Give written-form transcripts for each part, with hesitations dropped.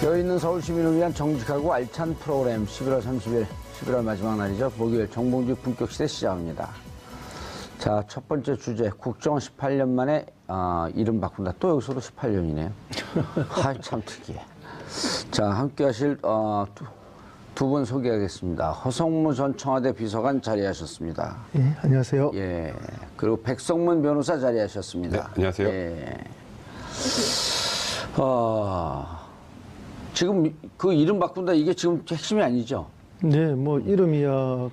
깨어있는 서울 시민을 위한 정직하고 알찬 프로그램 11월 30일, 11월 마지막 날이죠. 목요일 정봉주 품격시대 시작합니다. 자, 첫 번째 주제, 국정원 18년 만에 이름 바꾼다. 또 여기서도 18년이네요. 참 특이해. 자, 함께 하실 두 분 소개하겠습니다. 허성무 전 청와대 비서관 자리하셨습니다. 예, 안녕하세요. 예. 그리고 백성문 변호사 자리하셨습니다. 네, 안녕하세요. 예. 지금 그 이름 바꾼다 이게 지금 핵심이 아니죠? 네, 뭐 이름이야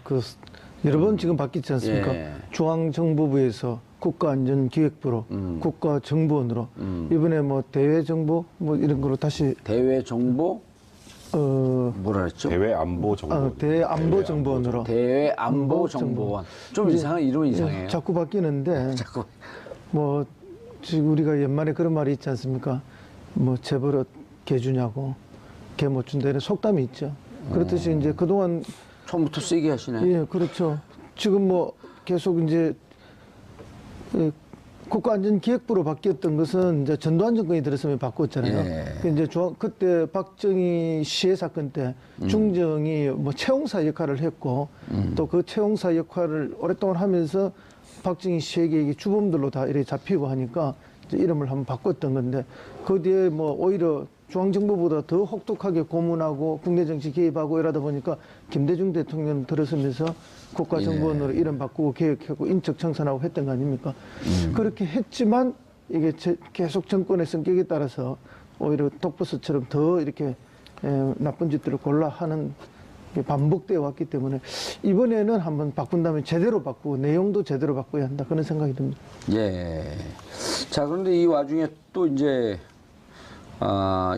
여러 번 지금 바뀌지 않습니까? 예. 중앙정보부에서 국가안전기획부로 국가정보원으로 이번에 뭐 대외정보 뭐 이런 거로 다시 대외정보 뭐라 그랬죠? 대외안보정보원. 대안보정보원으로 대외안보정보원. 좀 이상한 이름은 이상해요. 자꾸 바뀌는데 자꾸 뭐 지금 우리가 옛말에 그런 말이 있지 않습니까? 뭐 재벌은 개주냐고 개 못 준다는 속담이 있죠. 그렇듯이 이제 그동안 처음부터 세게 하시네. 예, 그렇죠. 지금 뭐 계속 이제 국가안전기획부로 바뀌었던 것은 이제 전두환 정권이 들었으면 바꿨잖아요. 예. 이제 그때 박정희 시해 사건 때 중정이 뭐 채용사 역할을 했고 또 그 채용사 역할을 오랫동안 하면서 박정희 시해계획이 주범들로 다 이렇게 잡히고 하니까 이제 이름을 한번 바꿨던 건데 그 뒤에 뭐 오히려 중앙정보보다 더 혹독하게 고문하고 국내 정치 개입하고 이러다 보니까 김대중 대통령 들어서면서 국가정보원으로 이름 바꾸고 개혁하고 인적 청산하고 했던 거 아닙니까? 그렇게 했지만 이게 계속 정권의 성격에 따라서 오히려 독버섯처럼 더 이렇게 나쁜 짓들을 골라 하는 게 반복되어 왔기 때문에 이번에는 한번 바꾼다면 제대로 바꾸고 내용도 제대로 바꿔야 한다 그런 생각이 듭니다. 예. 자, 그런데 이 와중에 또 이제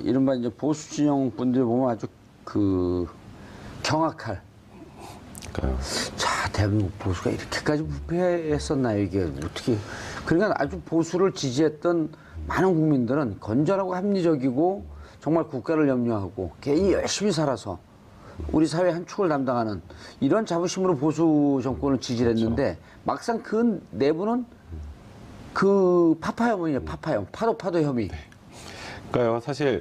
이른바 이제 보수 진영 분들 보면 아주 경악할. 그러니까요. 자, 대한민국 보수가 이렇게까지 부패했었나요, 이게 어떻게? 그러니까 아주 보수를 지지했던 많은 국민들은 건전하고 합리적이고 정말 국가를 염려하고 개인이 열심히 살아서 우리 사회 한 축을 담당하는 이런 자부심으로 보수 정권을 지지를 했는데 막상 그 내부는 파파 혐오이에요, 파파 혐오, 파도 혐의. 그러니까요. 사실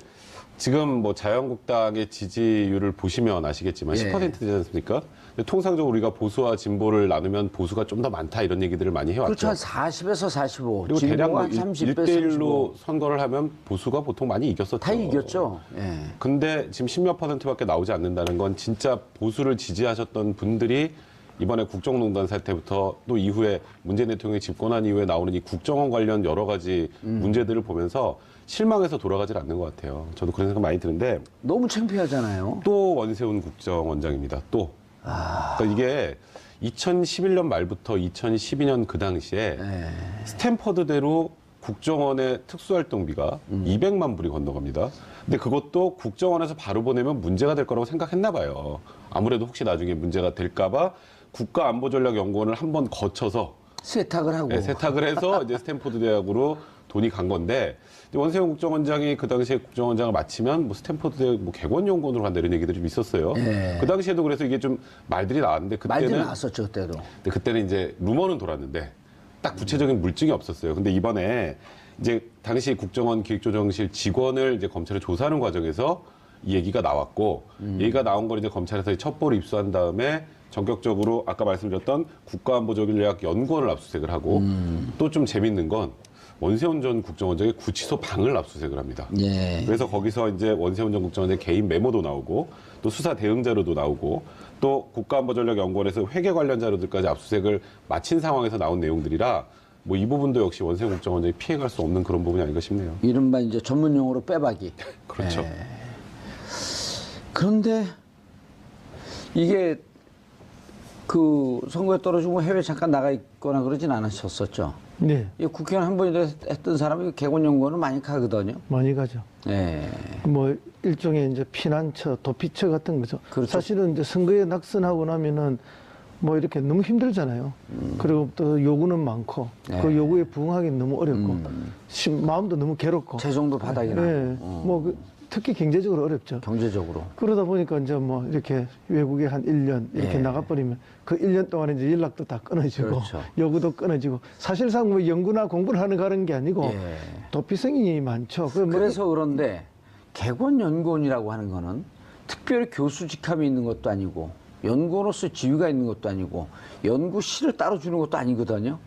지금 뭐 자유한국당의 지지율을 보시면 아시겠지만 예. 10% 되지 않습니까? 근데 통상적으로 우리가 보수와 진보를 나누면 보수가 좀 더 많다 이런 얘기들을 많이 해왔죠. 그렇죠. 한 40에서 45. 그리고 대략 진보가 뭐 30대 1대1로 선거를 하면 보수가 보통 많이 이겼었죠. 다 이겼죠. 예. 근데 지금 10몇 %밖에 나오지 않는다는 건 진짜 보수를 지지하셨던 분들이 이번에 국정농단 사태부터 또 이후에 문재인 대통령이 집권한 이후에 나오는 이 국정원 관련 여러 가지 문제들을 보면서 실망해서 돌아가질 않는 것 같아요. 저도 그런 생각 많이 드는데 너무 창피하잖아요. 또 원세훈 국정원장입니다. 또. 그러니까 이게 2011년 말부터 2012년 그 당시에 스탠퍼드대로 국정원의 특수활동비가 200만 불이 건너갑니다. 근데 그것도 국정원에서 바로 보내면 문제가 될 거라고 생각했나 봐요. 아무래도 혹시 나중에 문제가 될까 봐 국가안보전략연구원을 한번 거쳐서 세탁을 하고. 세탁을 해서 이제 스탠포드 대학으로 돈이 간 건데 원세훈 국정원장이 그 당시에 국정원장을 마치면 뭐 스탠포드 대학 뭐 객원연구원으로 간다 이런 얘기들이 좀 있었어요. 예. 그 당시에도 그래서 이게 좀 말들이 나왔는데 말들 그때는 나왔었죠, 그때도. 근데 그때는 이제 루머는 돌았는데 딱 구체적인 물증이 없었어요. 근데 이번에 이제 당시 국정원 기획조정실 직원을 이제 검찰에 조사하는 과정에서 이 얘기가 나왔고 얘기가 나온 걸 이제 검찰에서 첩보를 입수한 다음에 전격적으로 아까 말씀드렸던 국가안보전략연구원을 압수수색을 하고 또 좀 재밌는 건 원세훈 전 국정원장의 구치소 방을 압수수색을 합니다. 예. 그래서 거기서 이제 원세훈 전 국정원장의 개인 메모도 나오고 또 수사 대응 자료도 나오고 또 국가안보전략연구원에서 회계 관련 자료들까지 압수수색을 마친 상황에서 나온 내용들이라 뭐 이 부분도 역시 원세훈 국정원장이 피해갈 수 없는 그런 부분이 아닌가 싶네요. 이른바 이제 전문 용어로 빼박이. 그렇죠. 예. 그런데 이게 선거에 떨어지고 해외 잠깐 나가 있거나 그러진 않으셨었죠? 네, 이 국회의원 한 번이라도 했던 사람이 객원연구원은 많이 가거든요. 많이 가죠. 예. 뭐 일종의 이제 피난처, 도피처 같은 거죠. 그렇죠. 사실은 이제 선거에 낙선하고 나면은 뭐 이렇게 너무 힘들잖아요. 그리고 또 요구는 많고 그 요구에 부응하기 너무 어렵고 마음도 너무 괴롭고 재정도 바닥이나. 뭐 특히 경제적으로 어렵죠. 경제적으로. 그러다 보니까 이제 뭐 이렇게 외국에 한 1년 이렇게 나가버리면 그 1년 동안에 이제 연락도 다 끊어지고 그렇죠. 요구도 끊어지고 사실상 뭐 연구나 공부를 하는 게 아니고 예. 도피성이 많죠. 그래서 그런데 객원연구원이라고 하는 거는 특별히 교수 직함이 있는 것도 아니고 연구원으로서 지위가 있는 것도 아니고 연구실을 따로 주는 것도 아니거든요.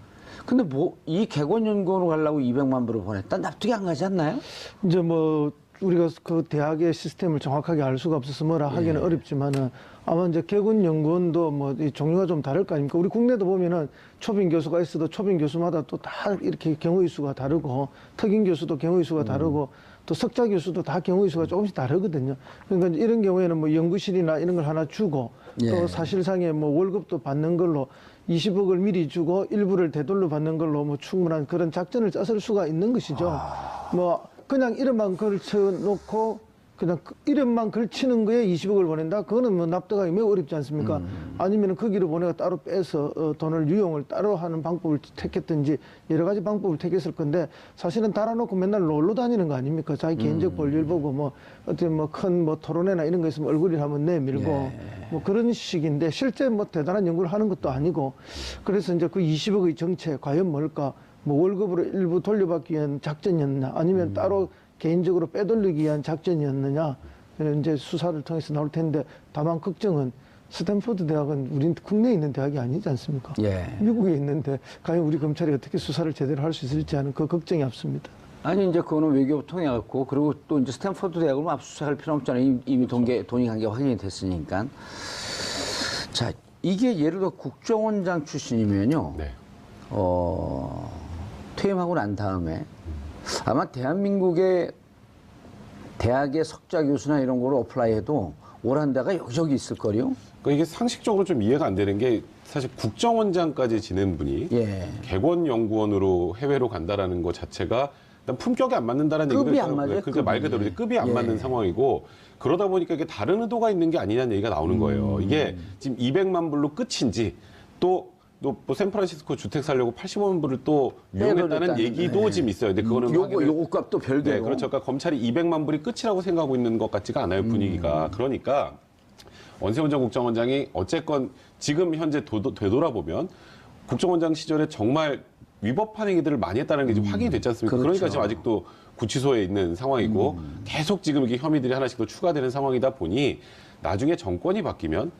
근데 뭐 이 객원연구원으로 가려고 200만 불을 보냈다? 납득이 안 가지 않나요? 이제 뭐 우리가 그 대학의 시스템을 정확하게 알 수가 없어서 뭐라 하기는 어렵지만은 아마 이제 개군 연구원도 뭐 이 종류가 좀 다를 거 아닙니까? 우리 국내도 보면은 초빙 교수가 있어도 초빙 교수마다 또 다 이렇게 경우의 수가 다르고 특임 교수도 경우의 수가 다르고 또 석자 교수도 다 경우의 수가 조금씩 다르거든요. 그러니까 이제 이런 경우에는 뭐 연구실이나 이런 걸 하나 주고 예. 또 사실상의 뭐 월급도 받는 걸로 20억을 미리 주고 일부를 되돌려 받는 걸로 뭐 충분한 그런 작전을 짰을 수가 있는 것이죠. 뭐 그냥 이름만 걸쳐놓고 그냥 이름만 걸치는 거에 20억을 보낸다? 그거는 뭐 납득하기 매우 어렵지 않습니까? 아니면 거기를 보내가 따로 빼서 돈을 유용을 따로 하는 방법을 택했든지 여러 가지 방법을 택했을 건데 사실은 달아놓고 맨날 놀러 다니는 거 아닙니까? 자기 개인적 볼일 보고 뭐 어떤 뭐 큰 뭐 토론회나 이런 거 있으면 얼굴이 한번 내밀고 뭐 그런 식인데 실제 뭐 대단한 연구를 하는 것도 아니고 그래서 이제 그 20억의 정체 과연 뭘까? 뭐 월급으로 일부 돌려받기 위한 작전이었나 아니면 따로 개인적으로 빼돌리기 위한 작전이었느냐 이제 수사를 통해서 나올 텐데 다만 걱정은 스탠포드 대학은 우린 국내에 있는 대학이 아니지 않습니까? 예. 미국에 있는데 과연 우리 검찰이 어떻게 수사를 제대로 할 수 있을지 하는 그 걱정이 앞섭니다. 아니 이제 그거는 외교부 통해 갖고 그리고 또 이제 스탠퍼드 대학을 뭐 압수수색할 필요 없잖아요. 이미 돈이 관계 확인이 됐으니까. 자 이게 예를 들어 국정원장 출신이면요. 네. 퇴임하고 난 다음에 아마 대한민국의 대학의 석좌 교수나 이런 거를 어플라이해도 오란 데가 여기저기 있을 거요. 그러니까 이게 상식적으로 좀 이해가 안 되는 게 사실 국정원장까지 지낸 분이 예. 객원연구원으로 해외로 간다라는 것 자체가 일단 품격이 안 맞는다는 얘기도 급이 안 맞아요, 그러니까 말 그대로 이제 급이 안 예. 맞는 상황이고 그러다 보니까 이게 다른 의도가 있는 게 아니냐는 얘기가 나오는 거예요. 이게 지금 200만 불로 끝인지 또 뭐 샌프란시스코 주택 살려고 80만 불을 또 유용했다는 얘기도 지금 있어요. 근데 그거는 요거 값도 별개로. 네, 그렇죠. 그러니까 검찰이 200만 불이 끝이라고 생각하고 있는 것 같지가 않아요, 분위기가. 그러니까 원세훈 전 국정원장이 어쨌건 지금 현재 되돌아보면 국정원장 시절에 정말 위법한 행위들을 많이 했다는 게 지금 확인이 됐지 않습니까? 그렇죠. 그러니까 지금 아직도 구치소에 있는 상황이고 계속 지금 이게 혐의들이 하나씩 더 추가되는 상황이다 보니 나중에 정권이 바뀌면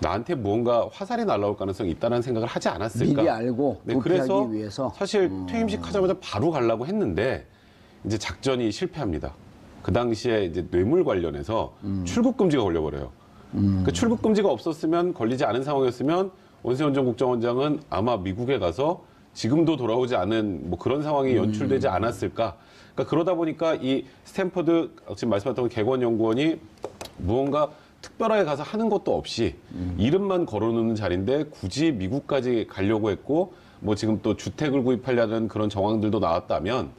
나한테 무언가 화살이 날라올 가능성이 있다는 생각을 하지 않았을까? 미리 알고 네, 도피하기 그래서 위해서. 사실 퇴임식 하자마자 바로 가려고 했는데 이제 작전이 실패합니다. 그 당시에 이제 뇌물 관련해서 출국 금지가 걸려버려요. 그 출국 금지가 없었으면 걸리지 않은 상황이었으면 원세훈 전 국정원장은 아마 미국에 가서 지금도 돌아오지 않은 뭐 그런 상황이 연출되지 않았을까? 그러니까 그러다 보니까 이 스탠퍼드 지금 말씀하셨던 객원연구원이 무언가 특별하게 가서 하는 것도 없이 이름만 걸어놓는 자리인데 굳이 미국까지 가려고 했고 뭐 지금 또 주택을 구입하려는 그런 정황들도 나왔다면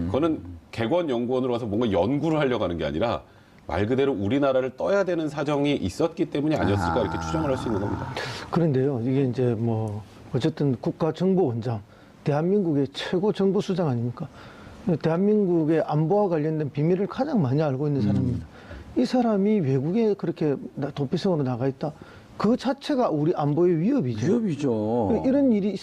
그거는 객원연구원으로 가서 뭔가 연구를 하려고 하는 게 아니라 말 그대로 우리나라를 떠야 되는 사정이 있었기 때문이 아니었을까 이렇게 추정을 할 수 있는 겁니다. 그런데요, 이게 이제 뭐 어쨌든 국가정보원장, 대한민국의 최고 정보수장 아닙니까? 대한민국의 안보와 관련된 비밀을 가장 많이 알고 있는 사람입니다. 이 사람이 외국에 그렇게 도피성으로 나가 있다. 그 자체가 우리 안보의 위협이죠. 위협이죠. 이런 일이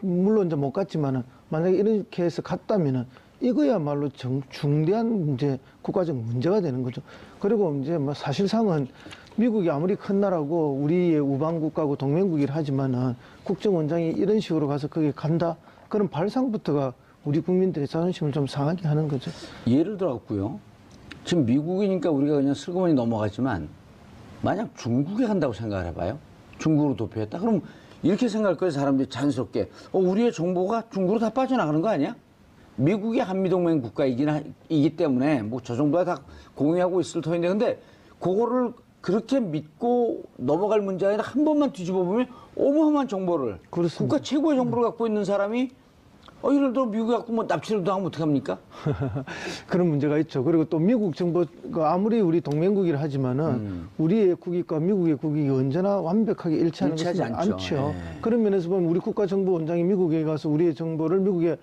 물론 이제 못 갔지만은 만약에 이렇게 해서 갔다면은 이거야말로 중대한 문제, 국가적 문제가 되는 거죠. 그리고 이제 뭐 사실상은 미국이 아무리 큰 나라고 우리의 우방국가고 동맹국이라 하지만은 국정원장이 이런 식으로 가서 거기 간다? 그런 발상부터가 우리 국민들의 자존심을 좀 상하게 하는 거죠. 예를 들어갖고요. 지금 미국이니까 우리가 그냥 슬그머니 넘어가지만 만약 중국에 간다고 생각을 해봐요. 중국으로 도피했다. 그럼 이렇게 생각할 거예요. 사람들이 자연스럽게. 우리의 정보가 중국으로 다 빠져나가는 거 아니야? 미국이 한미동맹 국가이기 때문에 뭐 저 정도야 다 공유하고 있을 터인데 근데 그거를 그렇게 믿고 넘어갈 문제 아니라 한 번만 뒤집어 보면 어마어마한 정보를 그렇습니다. 국가 최고의 정보를 갖고 있는 사람이 예를 들어 미국에 갖고 뭐 납치를 당하면 어떡합니까? 그런 문제가 있죠. 그리고 또 미국 정보가 아무리 우리 동맹국이라 하지만은 우리의 국익과 미국의 국익이 언제나 완벽하게 일치하는 일치하지 것은 않죠. 않죠. 예. 그런 면에서 보면 우리 국가정보원장이 미국에 가서 우리의 정보를 미국에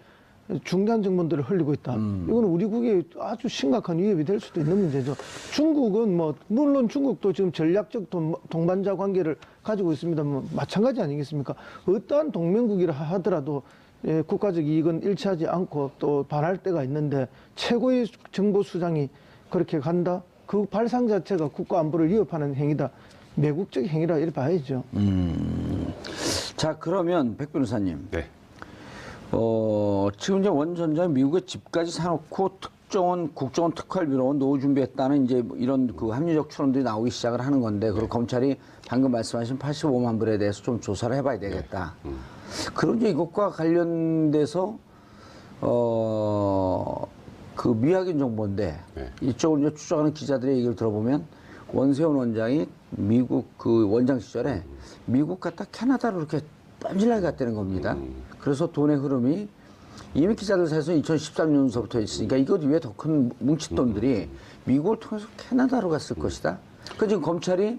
중대한 정보들을 흘리고 있다. 이건 우리 국에 아주 심각한 위협이 될 수도 있는 문제죠. 중국은 뭐 물론 중국도 지금 전략적 동반자 관계를 가지고 있습니다. 뭐 마찬가지 아니겠습니까? 어떠한 동맹국이라 하더라도 국가적 이익은 일치하지 않고 또 반할 때가 있는데 최고의 정보수장이 그렇게 간다. 그 발상 자체가 국가 안보를 위협하는 행위다. 매국적 행위라 이렇게 봐야죠. 자, 그러면 백 변호사님. 네. 지금 이제 원 전장이 미국의 집까지 사놓고 국정원 특활비로 노후 준비했다는 이제 뭐 이런 그 합리적 추론들이 나오기 시작을 하는 건데, 그리고 검찰이 방금 말씀하신 85만 불에 대해서 좀 조사를 해봐야 되겠다. 그런 이제 이것과 관련돼서 그 미확인 정보인데 네. 이쪽을 이제 추적하는 기자들의 얘기를 들어보면 원세훈 원장이 미국 그 원장 시절에 미국 갔다 캐나다로 이렇게 뻔질나게 갔다는 겁니다. 그래서 돈의 흐름이 이미 기자들 사이에서 2013년서부터 있으니까 이것 이외에 더 큰 뭉친 돈들이 미국을 통해서 캐나다로 갔을 것이다. 그 지금 검찰이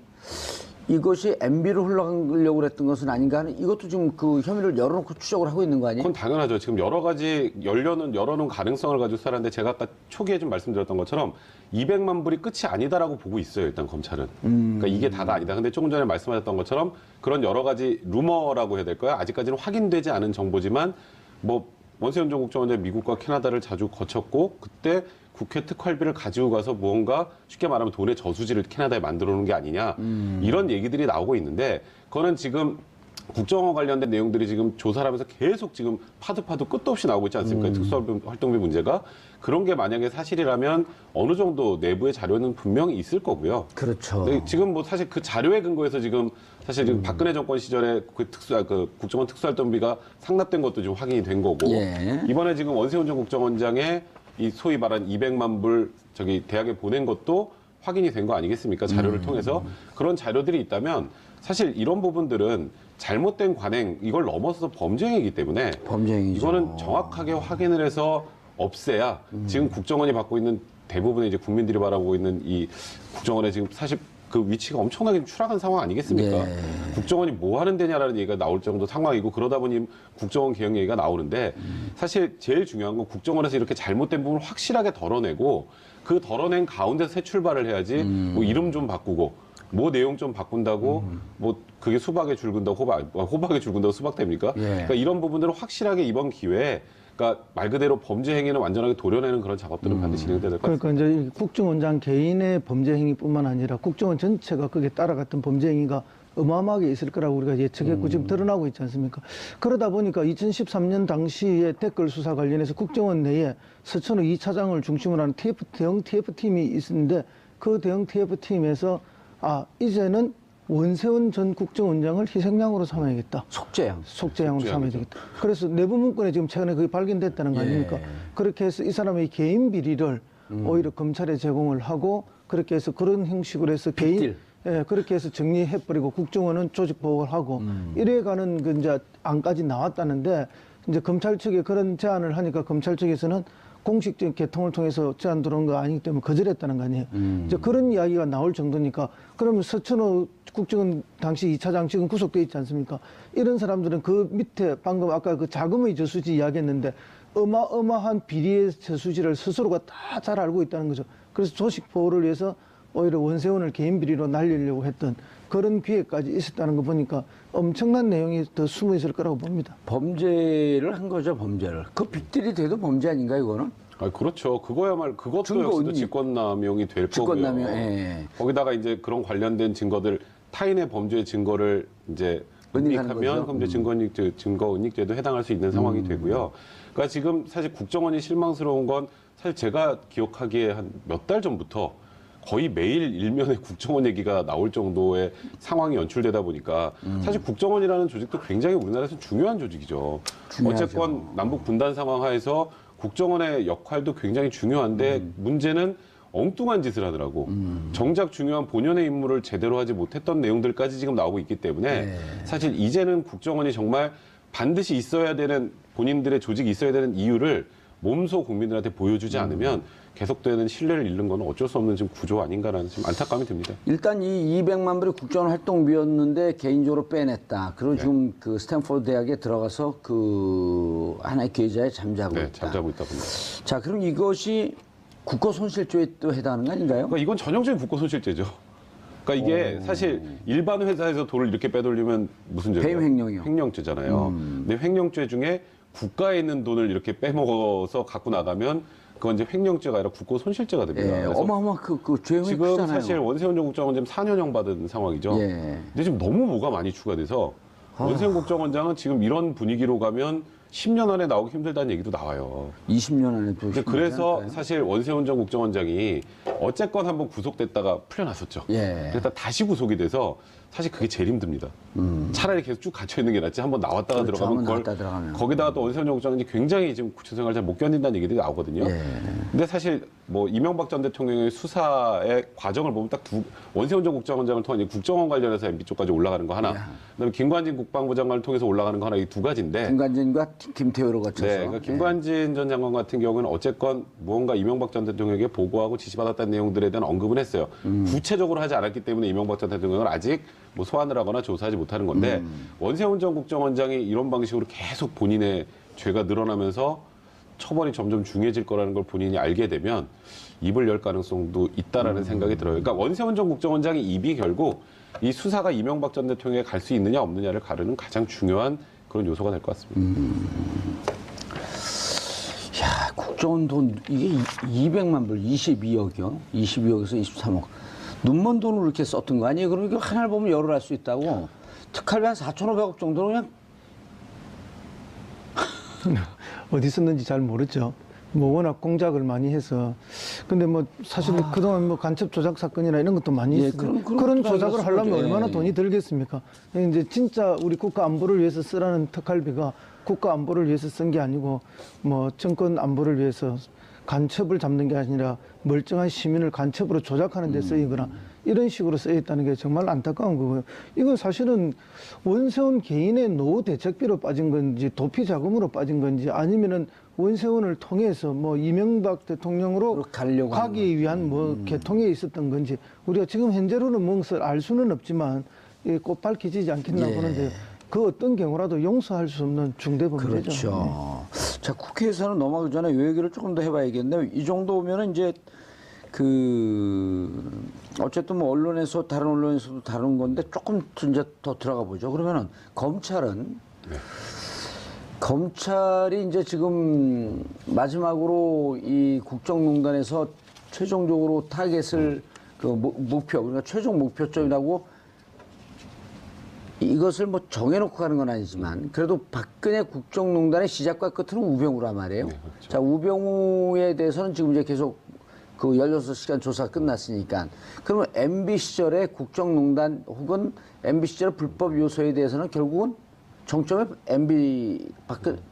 이것이 MB로 흘러가려고 그랬던 것은 아닌가 하는, 이것도 지금 그 혐의를 열어놓고 추적을 하고 있는 거 아니에요? 그건 당연하죠. 지금 여러 가지 열어놓은 가능성을 가지고 수사하는데, 제가 아까 초기에 좀 말씀드렸던 것처럼 200만 불이 끝이 아니다라고 보고 있어요. 일단 검찰은. 그러니까 이게 다가 아니다. 근데 조금 전에 말씀하셨던 것처럼 그런 여러 가지 루머라고 해야 될까요? 아직까지는 확인되지 않은 정보지만, 뭐 원세훈 전 국정원장이 미국과 캐나다를 자주 거쳤고, 그때 국회 특활비를 가지고 가서 무언가 쉽게 말하면 돈의 저수지를 캐나다에 만들어 놓은 게 아니냐, 이런 얘기들이 나오고 있는데, 그거는 지금 국정원 관련된 내용들이 지금 조사를 하면서 계속 지금 파도 끝도 없이 나오고 있지 않습니까? 특수활동비 문제가. 그런 게 만약에 사실이라면 어느 정도 내부의 자료는 분명히 있을 거고요. 그렇죠. 근데 지금 뭐 사실 그 자료에 근거해서 지금 사실 지금 박근혜 정권 시절에 그 국정원 특수활동비가 상납된 것도 지금 확인이 된 거고, 예. 이번에 지금 원세훈 전 국정원장의 이 소위 말한 200만 불 저기 대학에 보낸 것도 확인이 된 거 아니겠습니까? 자료를 통해서. 그런 자료들이 있다면 사실 이런 부분들은 잘못된 관행, 이걸 넘어서서 범죄 행위이기 때문에 범죄행위죠. 이거는 정확하게 확인을 해서 없애야 지금 국정원이 받고 있는 대부분의 이제 국민들이 바라보고 있는 이 국정원의 지금 사실 그 위치가 엄청나게 추락한 상황 아니겠습니까? 네. 국정원이 뭐 하는 데냐라는 얘기가 나올 정도 상황이고, 그러다 보니 국정원 개혁 얘기가 나오는데, 사실 제일 중요한 건 국정원에서 이렇게 잘못된 부분을 확실하게 덜어내고, 그 덜어낸 가운데서 새 출발을 해야지, 뭐 이름 좀 바꾸고, 뭐 내용 좀 바꾼다고, 뭐 그게 수박에 줄 근다고 호박에 줄 근다고 수박 됩니까? 예. 그러니까 이런 부분들을 확실하게 이번 기회에, 그러니까 말 그대로 범죄 행위는 완전하게 도려내는 그런 작업들은 반드시 진행돼야 될 것 같습니다. 그러니까 이제 국정원장 개인의 범죄 행위뿐만 아니라 국정원 전체가 거기에 따라갔던 범죄 행위가 어마어마하게 있을 거라고 우리가 예측했고 지금 드러나고 있지 않습니까? 그러다 보니까 2013년 당시에 댓글 수사 관련해서 국정원 내에 서천후 2차장을 중심으로 하는 대형 TF팀이 있었는데, 그 대형 TF팀에서 이제는 원세훈 전 국정원장을 희생양으로 삼아야겠다. 속죄양으로 삼아야 되겠다. 그래서 내부 문건에 지금 최근에 그게 발견됐다는 거 아닙니까? 그렇게 해서 이 사람의 개인 비리를 오히려 검찰에 제공을 하고, 그렇게 해서 그런 형식으로 해서 그렇게 해서 정리해버리고 국정원은 조직 보호를 하고 이래가는 그 이제 안까지 나왔다는데, 이제 검찰 측에 그런 제안을 하니까 검찰 측에서는 공식적인 개통을 통해서 제안 들어온 거 아니기 때문에 거절했다는 거 아니에요. 이제 그런 이야기가 나올 정도니까, 그러면 서천호 국정원 당시 2차장 지금 구속돼 있지 않습니까? 이런 사람들은 그 밑에 방금 아까 그 자금의 저수지 이야기했는데, 어마어마한 비리의 저수지를 스스로가 다 잘 알고 있다는 거죠. 그래서 조직 보호를 위해서 오히려 원세훈을 개인 비리로 날리려고 했던 그런 기회까지 있었다는 거 보니까 엄청난 내용이 더 숨어 있을 거라고 봅니다. 범죄를 한 거죠, 범죄를. 그 빅딜이 돼도 범죄 아닌가, 이거는? 그렇죠. 그거야말로 그것도 증거 역시도 은닉. 직권남용이 될 직권남용, 거고요. 예. 거기다가 이제 그런 관련된 증거들, 타인의 범죄 증거를 이제 은닉하는 은닉하면 거죠. 그럼 이제 증거은닉죄도 해당할 수 있는 상황이 되고요. 그러니까 지금 사실 국정원이 실망스러운 건, 사실 제가 기억하기에 한 몇 달 전부터 거의 매일 일면에 국정원 얘기가 나올 정도의 상황이 연출되다 보니까, 사실 국정원이라는 조직도 굉장히 우리나라에서 중요한 조직이죠. 중요하죠. 어쨌건 남북 분단 상황 하에서 국정원의 역할도 굉장히 중요한데, 문제는 엉뚱한 짓을 하더라고. 정작 중요한 본연의 임무를 제대로 하지 못했던 내용들까지 지금 나오고 있기 때문에, 사실 이제는 국정원이 정말 반드시 있어야 되는, 본인들의 조직이 있어야 되는 이유를 몸소 국민들한테 보여주지 않으면 계속되는 신뢰를 잃는 건 어쩔 수 없는 지금 구조 아닌가라는 지금 안타까움이 듭니다. 일단 이 200만 불이 국정원 활동비였는데 개인적으로 빼냈다. 그리고 지금 그 스탠포드 대학에 들어가서 그 하나의 계좌에 잠자고 있다. 잠자고 있다 봅니다. 자, 그럼 이것이 국고 손실죄에 또 해당하는 거 아닌가요? 그러니까 이건 전형적인 국고손실죄죠. 그러니까 이게 사실 일반 회사에서 돈을 이렇게 빼돌리면 무슨 죄죠? 배임 횡령이요. 횡령죄잖아요. 근데 횡령죄 중에 국가에 있는 돈을 이렇게 빼먹어서 갖고 나가면 그건 이제 횡령죄가 아니라 국고 손실죄가 됩니다. 예, 그래서 어마어마 그 죄형이 지금 크잖아요. 사실 원세훈 전 국정원장 4년형 받은 상황이죠. 예. 근데 지금 너무 뭐가 많이 추가돼서 원세훈 국정원장은 지금 이런 분위기로 가면 10년 안에 나오기 힘들다는 얘기도 나와요. 20년 안에 또. 근데 그래서 사실 원세훈 전 국정원장이 어쨌건 한번 구속됐다가 풀려났었죠. 예. 그랬다 다시 구속이 돼서 사실 그게 제일 힘듭니다. 차라리 계속 쭉 갇혀 있는 게 낫지 한번 나왔다가 그렇죠, 들어가면 한번 그걸 나왔다 들어가면. 거기다가 또 원세훈 전 국정원장이 굉장히 지금 구치생활 잘 못 견딘다는 얘기들이 나오거든요. 예. 근데 사실 뭐 이명박 전 대통령의 수사의 과정을 보면 딱 원세훈 전 국정원장을 통한 국정원 관련해서 MB 쪽까지 올라가는 거 하나, 그다음에 김관진 국방부 장관을 통해서 올라가는 거 하나, 이 두 가지인데. 김관진과 김태호로 거쳐서. 네, 그러니까 김관진 전 장관 같은 경우는 어쨌건 무언가 이명박 전 대통령에게 보고하고 지시받았다는 내용들에 대한 언급은 했어요. 구체적으로 하지 않았기 때문에 이명박 전 대통령은 아직 뭐 소환을 하거나 조사하지 못하는 건데 원세훈 전 국정원장이 이런 방식으로 계속 본인의 죄가 늘어나면서 처벌이 점점 중해질 거라는 걸 본인이 알게 되면 입을 열 가능성도 있다라는 생각이 들어요. 그러니까 원세훈 전 국정원장의 입이 결국 이 수사가 이명박 전 대통령에 갈 수 있느냐 없느냐를 가르는 가장 중요한 그런 요소가 될 것 같습니다. 야, 국정원 돈 이게 200만 불, 22억이요. 22억에서 23억. 눈먼 돈으로 이렇게 썼던 거 아니에요? 그럼 이거 하나를 보면 열을 할 수 있다고. 특활비 한 4,500억 정도로 그냥. 어디 썼는지 잘 모르죠. 뭐 워낙 공작을 많이 해서. 근데 뭐 사실은 그동안 뭐 간첩 조작 사건이나 이런 것도 많이 예, 있어요. 그런 그런 것도 조작을 알겠습니다. 하려면 예. 얼마나 돈이 들겠습니까? 이제 진짜 우리 국가 안보를 위해서 쓰라는 특활비가 국가 안보를 위해서 쓴 게 아니고 뭐 정권 안보를 위해서 간첩을 잡는 게 아니라 멀쩡한 시민을 간첩으로 조작하는 데 쓰이거나 이런 식으로 쓰였다는 게 정말 안타까운 거고요. 이건 사실은 원세훈 개인의 노후 대책비로 빠진 건지 도피 자금으로 빠진 건지 아니면은 원세훈을 통해서 뭐 이명박 대통령으로 가려고 하는 가기 위한 뭐 개통에 있었던 건지 우리가 지금 현재로는 무엇을 알 수는 없지만 꼭 밝혀지지 않겠나 예. 보는데 그 어떤 경우라도 용서할 수 없는 중대 범죄죠. 그렇죠. 자, 국회에서는 넘어가기 전에 요 얘기를 조금 더 해봐야겠는데 이 정도면은 이제 어쨌든 뭐 언론에서 다른 언론에서도 다룬 건데 조금 이제 더 들어가 보죠. 그러면은 검찰이 이제 지금 마지막으로 이 국정농단에서 최종적으로 타겟을 그 목표, 그러니까 최종 목표점이라고 이것을 뭐 정해놓고 가는 건 아니지만 그래도 박근혜 국정농단의 시작과 끝은 우병우란 말이에요. 네, 그렇죠. 자, 우병우에 대해서는 지금 이제 계속 그 16시간 조사가 끝났으니까 그러면 MB 시절의 국정농단 혹은 MB 시절의 불법 요소에 대해서는 결국은 정점에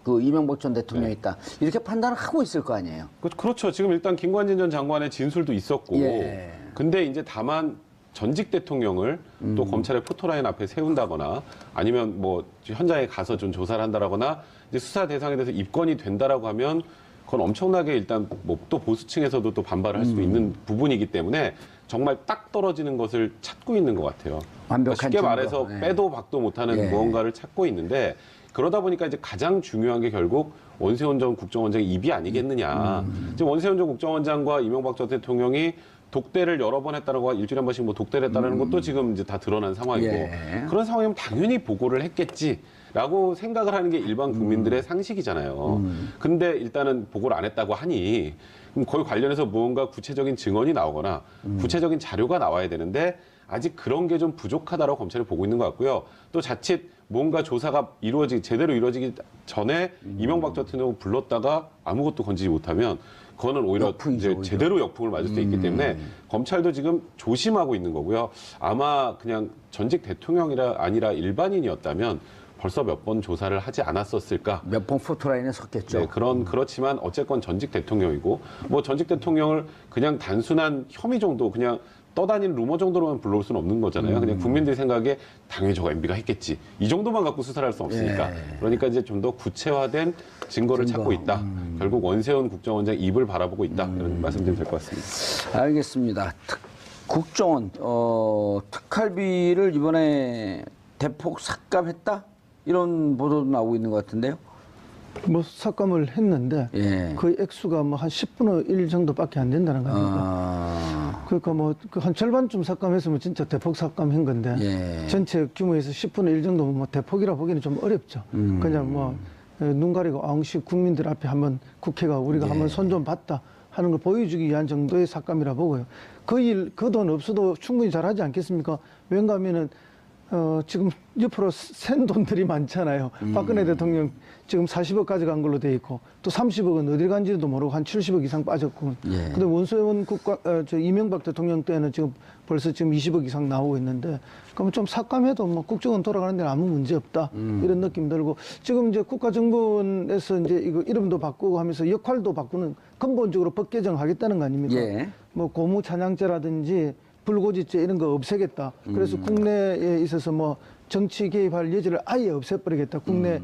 그 이명박 전 대통령이 있다. 이렇게 판단을 하고 있을 거 아니에요. 그렇죠. 지금 일단 김관진 전 장관의 진술도 있었고, 예. 근데 이제 다만 전직 대통령을 또 검찰의 포토라인 앞에 세운다거나 아니면 뭐 현장에 가서 좀 조사를 한다라거나 이제 수사 대상에 대해서 입건이 된다라고 하면 그건 엄청나게 일단 뭐 또 보수층에서도 또 반발을 할 수도 있는 부분이기 때문에 정말 딱 떨어지는 것을 찾고 있는 것 같아요. 완벽한 쉽게 증거. 말해서 네. 빼도 박도 못하는 예. 무언가를 찾고 있는데 그러다 보니까 이제 가장 중요한 게 결국 원세훈 전 국정원장의 입이 아니겠느냐. 지금 원세훈 전 국정원장과 이명박 전 대통령이 독대를 여러 번 했다는 거 일주일에 한 번씩 뭐 독대를 했다는 것도 지금 이제 다 드러난 상황이고 예. 그런 상황이면 당연히 보고를 했겠지라고 생각을 하는 게 일반 국민들의 상식이잖아요. 근데 일단은 보고를 안 했다고 하니 그럼 거기 관련해서 무언가 구체적인 증언이 나오거나 구체적인 자료가 나와야 되는데 아직 그런 게 좀 부족하다라고 검찰이 보고 있는 것 같고요. 또 자칫 뭔가 조사가 제대로 이루어지기 전에 이명박 전 대통령을 불렀다가 아무것도 건지지 못하면 그거는 오히려 역풍이죠, 이제 오히려. 제대로 역풍을 맞을 수 있기 때문에 검찰도 지금 조심하고 있는 거고요. 아마 그냥 전직 대통령이라 아니라 일반인이었다면 벌써 몇 번 조사를 하지 않았었을까? 몇 번 포토라인에 섰겠죠. 네, 그렇지만 어쨌건 전직 대통령이고 뭐 전직 대통령을 그냥 단순한 혐의 정도 그냥 떠다니는 루머 정도로만 불러올 수는 없는 거잖아요. 그냥 국민들이 생각에 당연히 저거 MB가 했겠지. 이 정도만 갖고 수사를 할 수 없으니까. 예. 그러니까 이제 좀 더 구체화된 증거를 찾고 있다. 결국 원세훈 국정원장 입을 바라보고 있다. 이런 말씀드리면 될 것 같습니다. 알겠습니다. 국정원 특활비를 이번에 대폭 삭감했다? 이런 보도도 나오고 있는 것 같은데요. 뭐 삭감을 했는데 예. 그 액수가 뭐 한 10분의 1 정도밖에 안 된다는 겁니다. 그러니까 뭐 한 절반쯤 삭감했으면 진짜 대폭 삭감한 건데 예. 전체 규모에서 10분의 1 정도면 뭐 대폭이라 보기는 좀 어렵죠. 그냥 뭐 눈 가리고 아웅식 국민들 앞에 한번 국회가 우리가 한번 손 좀 봤다. 하는 걸 보여주기 위한 정도의 삭감이라 보고요. 그 돈 없어도 충분히 잘하지 않겠습니까? 왠가 하면은 지금 옆으로 센 돈들이 많잖아요. 박근혜 대통령 지금 40억 가져간 걸로 돼 있고 또 30억은 어딜 간지도 모르고 한 70억 이상 빠졌고. 예. 근데 원소연 이명박 대통령 때는 지금 벌써 지금 20억 이상 나오고 있는데 그러면 좀 삭감해도 뭐 국정원 돌아가는 데는 아무 문제 없다. 이런 느낌 들고 지금 이제 국가정보원에서 이제 이거 이름도 바꾸고 하면서 역할도 바꾸는 근본적으로 법 개정하겠다는 거 아닙니까? 예. 뭐 고무 찬양죄라든지 불고지죄 이런 거 없애겠다. 그래서 국내에 있어서 뭐 정치 개입할 여지를 아예 없애버리겠다. 국내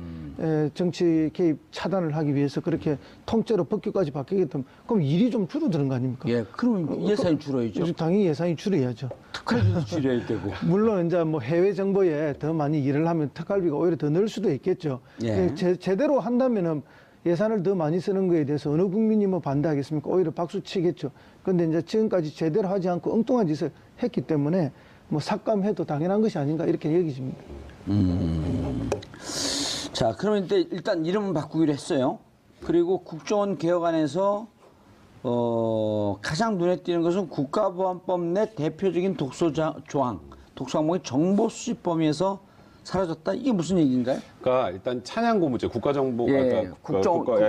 정치 개입 차단을 하기 위해서 그렇게 통째로 법규까지 바뀌겠다. 그럼 일이 좀 줄어드는 거 아닙니까? 예, 그럼 예산이 줄어야죠. 당연히 예산이 줄어야죠. 특활비도 줄여야 되고. 물론 이제 뭐 해외 정보에 더 많이 일을 하면 특활비가 오히려 더 늘 수도 있겠죠. 예. 제대로 한다면은 예산을 더 많이 쓰는 거에 대해서 어느 국민이 뭐 반대하겠습니까? 오히려 박수 치겠죠. 그런데 이제 지금까지 제대로 하지 않고 엉뚱한 짓을 했기 때문에 뭐 삭감해도 당연한 것이 아닌가 이렇게 여기집니다. 자, 그러면 일단 이름은 바꾸기로 했어요. 그리고 국정원 개혁안에서 가장 눈에 띄는 것은 국가보안법 내 대표적인 조항, 독소 항목이 정보 수집 범위에서 사라졌다. 이게 무슨 얘기인가요? 그러니까 일단 찬양고무죄, 국가정보, 예,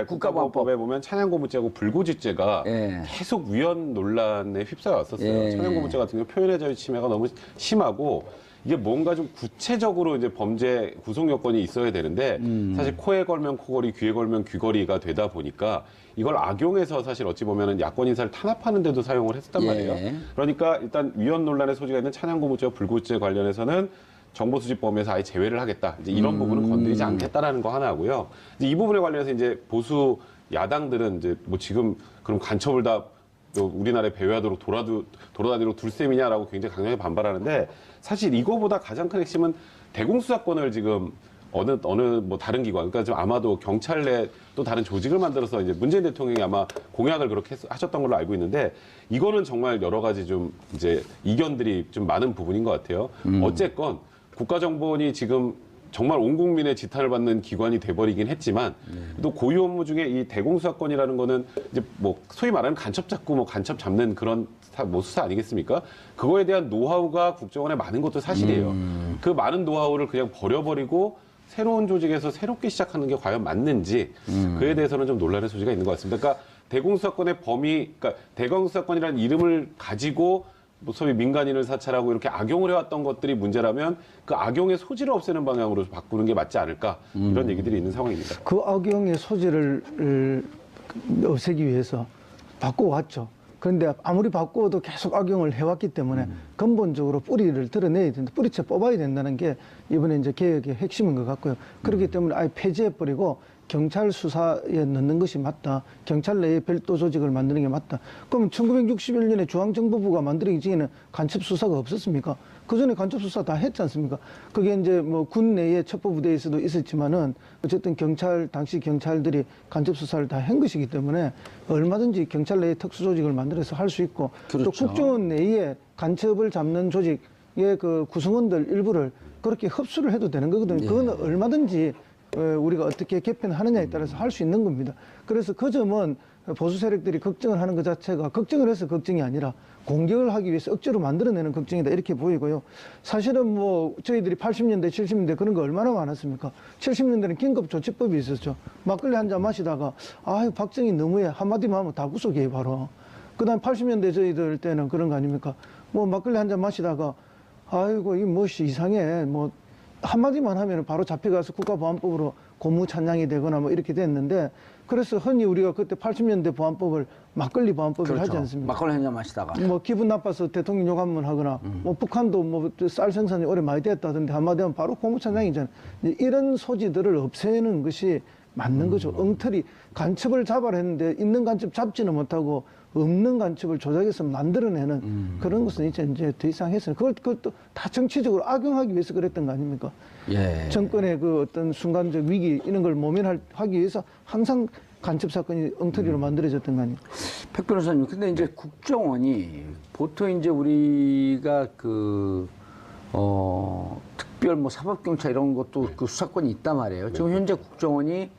국가보안법에 보면 찬양고무죄하고 불고지죄가 예. 계속 위헌 논란에 휩싸여 왔었어요. 예. 찬양고무죄 같은 경우 표현의 자유 침해가 너무 심하고 이게 뭔가 좀 구체적으로 이제 범죄 구성 요건이 있어야 되는데 사실 코에 걸면 코걸이, 귀에 걸면 귀걸이가 되다 보니까 이걸 악용해서 사실 어찌 보면은 야권 인사를 탄압하는 데도 사용을 했었단 예. 말이에요. 그러니까 일단 위헌 논란의 소지가 있는 찬양고무죄와 불고지죄 관련해서는 정보 수집 범위에서 아예 제외를 하겠다. 이제 이런 부분은 건드리지 않겠다라는 거 하나고요. 이제 이 부분에 관련해서 이제 보수 야당들은 이제 뭐 지금 그럼 간첩을 다 우리나라에 배회하도록 돌아다니도록 둘 셈이냐라고 굉장히 강하게 반발하는데 사실 이거보다 가장 큰 핵심은 대공수사권을 지금 어느 뭐 다른 기관, 그러니까 좀 아마도 경찰 내 또 다른 조직을 만들어서 이제 문재인 대통령이 아마 공약을 그렇게 하셨던 걸로 알고 있는데 이거는 정말 여러 가지 좀 이제 이견들이 좀 많은 부분인 것 같아요. 어쨌건 국가정보원이 지금 정말 온 국민의 지탄을 받는 기관이 돼버리긴 했지만 또 고유 업무 중에 이 대공수사권이라는 거는 이제 뭐 소위 말하는 간첩 잡고 뭐 간첩 잡는 그런 뭐 수사 아니겠습니까? 그거에 대한 노하우가 국정원에 많은 것도 사실이에요. 그 많은 노하우를 그냥 버려버리고 새로운 조직에서 새롭게 시작하는 게 과연 맞는지 그에 대해서는 좀 논란의 소지가 있는 것 같습니다. 그러니까 대공수사권의 범위, 그러니까 대공수사권이라는 이름을 가지고 뭐 소위 민간인을 사찰하고 이렇게 악용을 해왔던 것들이 문제라면 그 악용의 소지를 없애는 방향으로 바꾸는 게 맞지 않을까 이런 얘기들이 있는 상황입니다. 그 악용의 소지를 없애기 위해서 바꿔왔죠. 그런데 아무리 바꿔도 계속 악용을 해왔기 때문에 근본적으로 뿌리를 드러내야 된다. 뿌리채 뽑아야 된다는 게 이번에 이제 개혁의 핵심인 것 같고요. 그렇기 때문에 아예 폐지해버리고 경찰 수사에 넣는 것이 맞다. 경찰 내에 별도 조직을 만드는 게 맞다. 그러면 1961년에 중앙정보부가 만들어지기 전에는 간첩 수사가 없었습니까? 그 전에 간첩 수사 다 했지 않습니까? 그게 이제 뭐 군 내의 첩보부대에서도 있었지만은 어쨌든 당시 경찰들이 간첩 수사를 다 한 것이기 때문에 얼마든지 경찰 내에 특수조직을 만들어서 할 수 있고 그렇죠. 또 국정원 내에 간첩을 잡는 조직의 그 구성원들 일부를 그렇게 흡수를 해도 되는 거거든요. 그건 얼마든지 우리가 어떻게 개편하느냐에 따라서 할 수 있는 겁니다. 그래서 그 점은 보수 세력들이 걱정을 하는 것 자체가 걱정을 해서 걱정이 아니라 공격을 하기 위해서 억지로 만들어내는 걱정이다 이렇게 보이고요. 사실은 뭐 저희들이 80년대, 70년대 그런 거 얼마나 많았습니까? 70년대는 긴급조치법이 있었죠. 막걸리 한 잔 마시다가 아유 박정희 너무해 한마디만 하면 다 구속이에요 바로. 그다음 80년대 저희들 때는 그런 거 아닙니까? 뭐 막걸리 한 잔 마시다가 아이고 이 무엇이 이상해 뭐 한마디만 하면 바로 잡혀가서 국가보안법으로 고무 찬양이 되거나 뭐 이렇게 됐는데 그래서 흔히 우리가 그때 80년대 보안법을 막걸리 보안법을 그렇죠. 하지 않습니까? 막걸리 한 잔 마시다가. 뭐 기분 나빠서 대통령 욕 한번 하거나 뭐 북한도 뭐 쌀 생산이 오래 많이 됐다던데 한마디 하면 바로 고무 찬양이잖아요. 이런 소지들을 없애는 것이 맞는 거죠. 엉터리 간첩을 잡아라 했는데 있는 간첩 잡지는 못하고 없는 간첩을 조작해서 만들어내는 그런 것은 이제 더 이상 해서는 그것도 다 정치적으로 악용하기 위해서 그랬던 거 아닙니까? 예. 정권의 그 어떤 순간적 위기 이런 걸 모면하기 위해서 항상 간첩 사건이 엉터리로 만들어졌던 거 아닙니까? 백 변호사님, 근데 이제 국정원이 보통 이제 우리가 특별 뭐 사법경찰 이런 것도 그 수사권이 있단 말이에요. 지금 현재 국정원이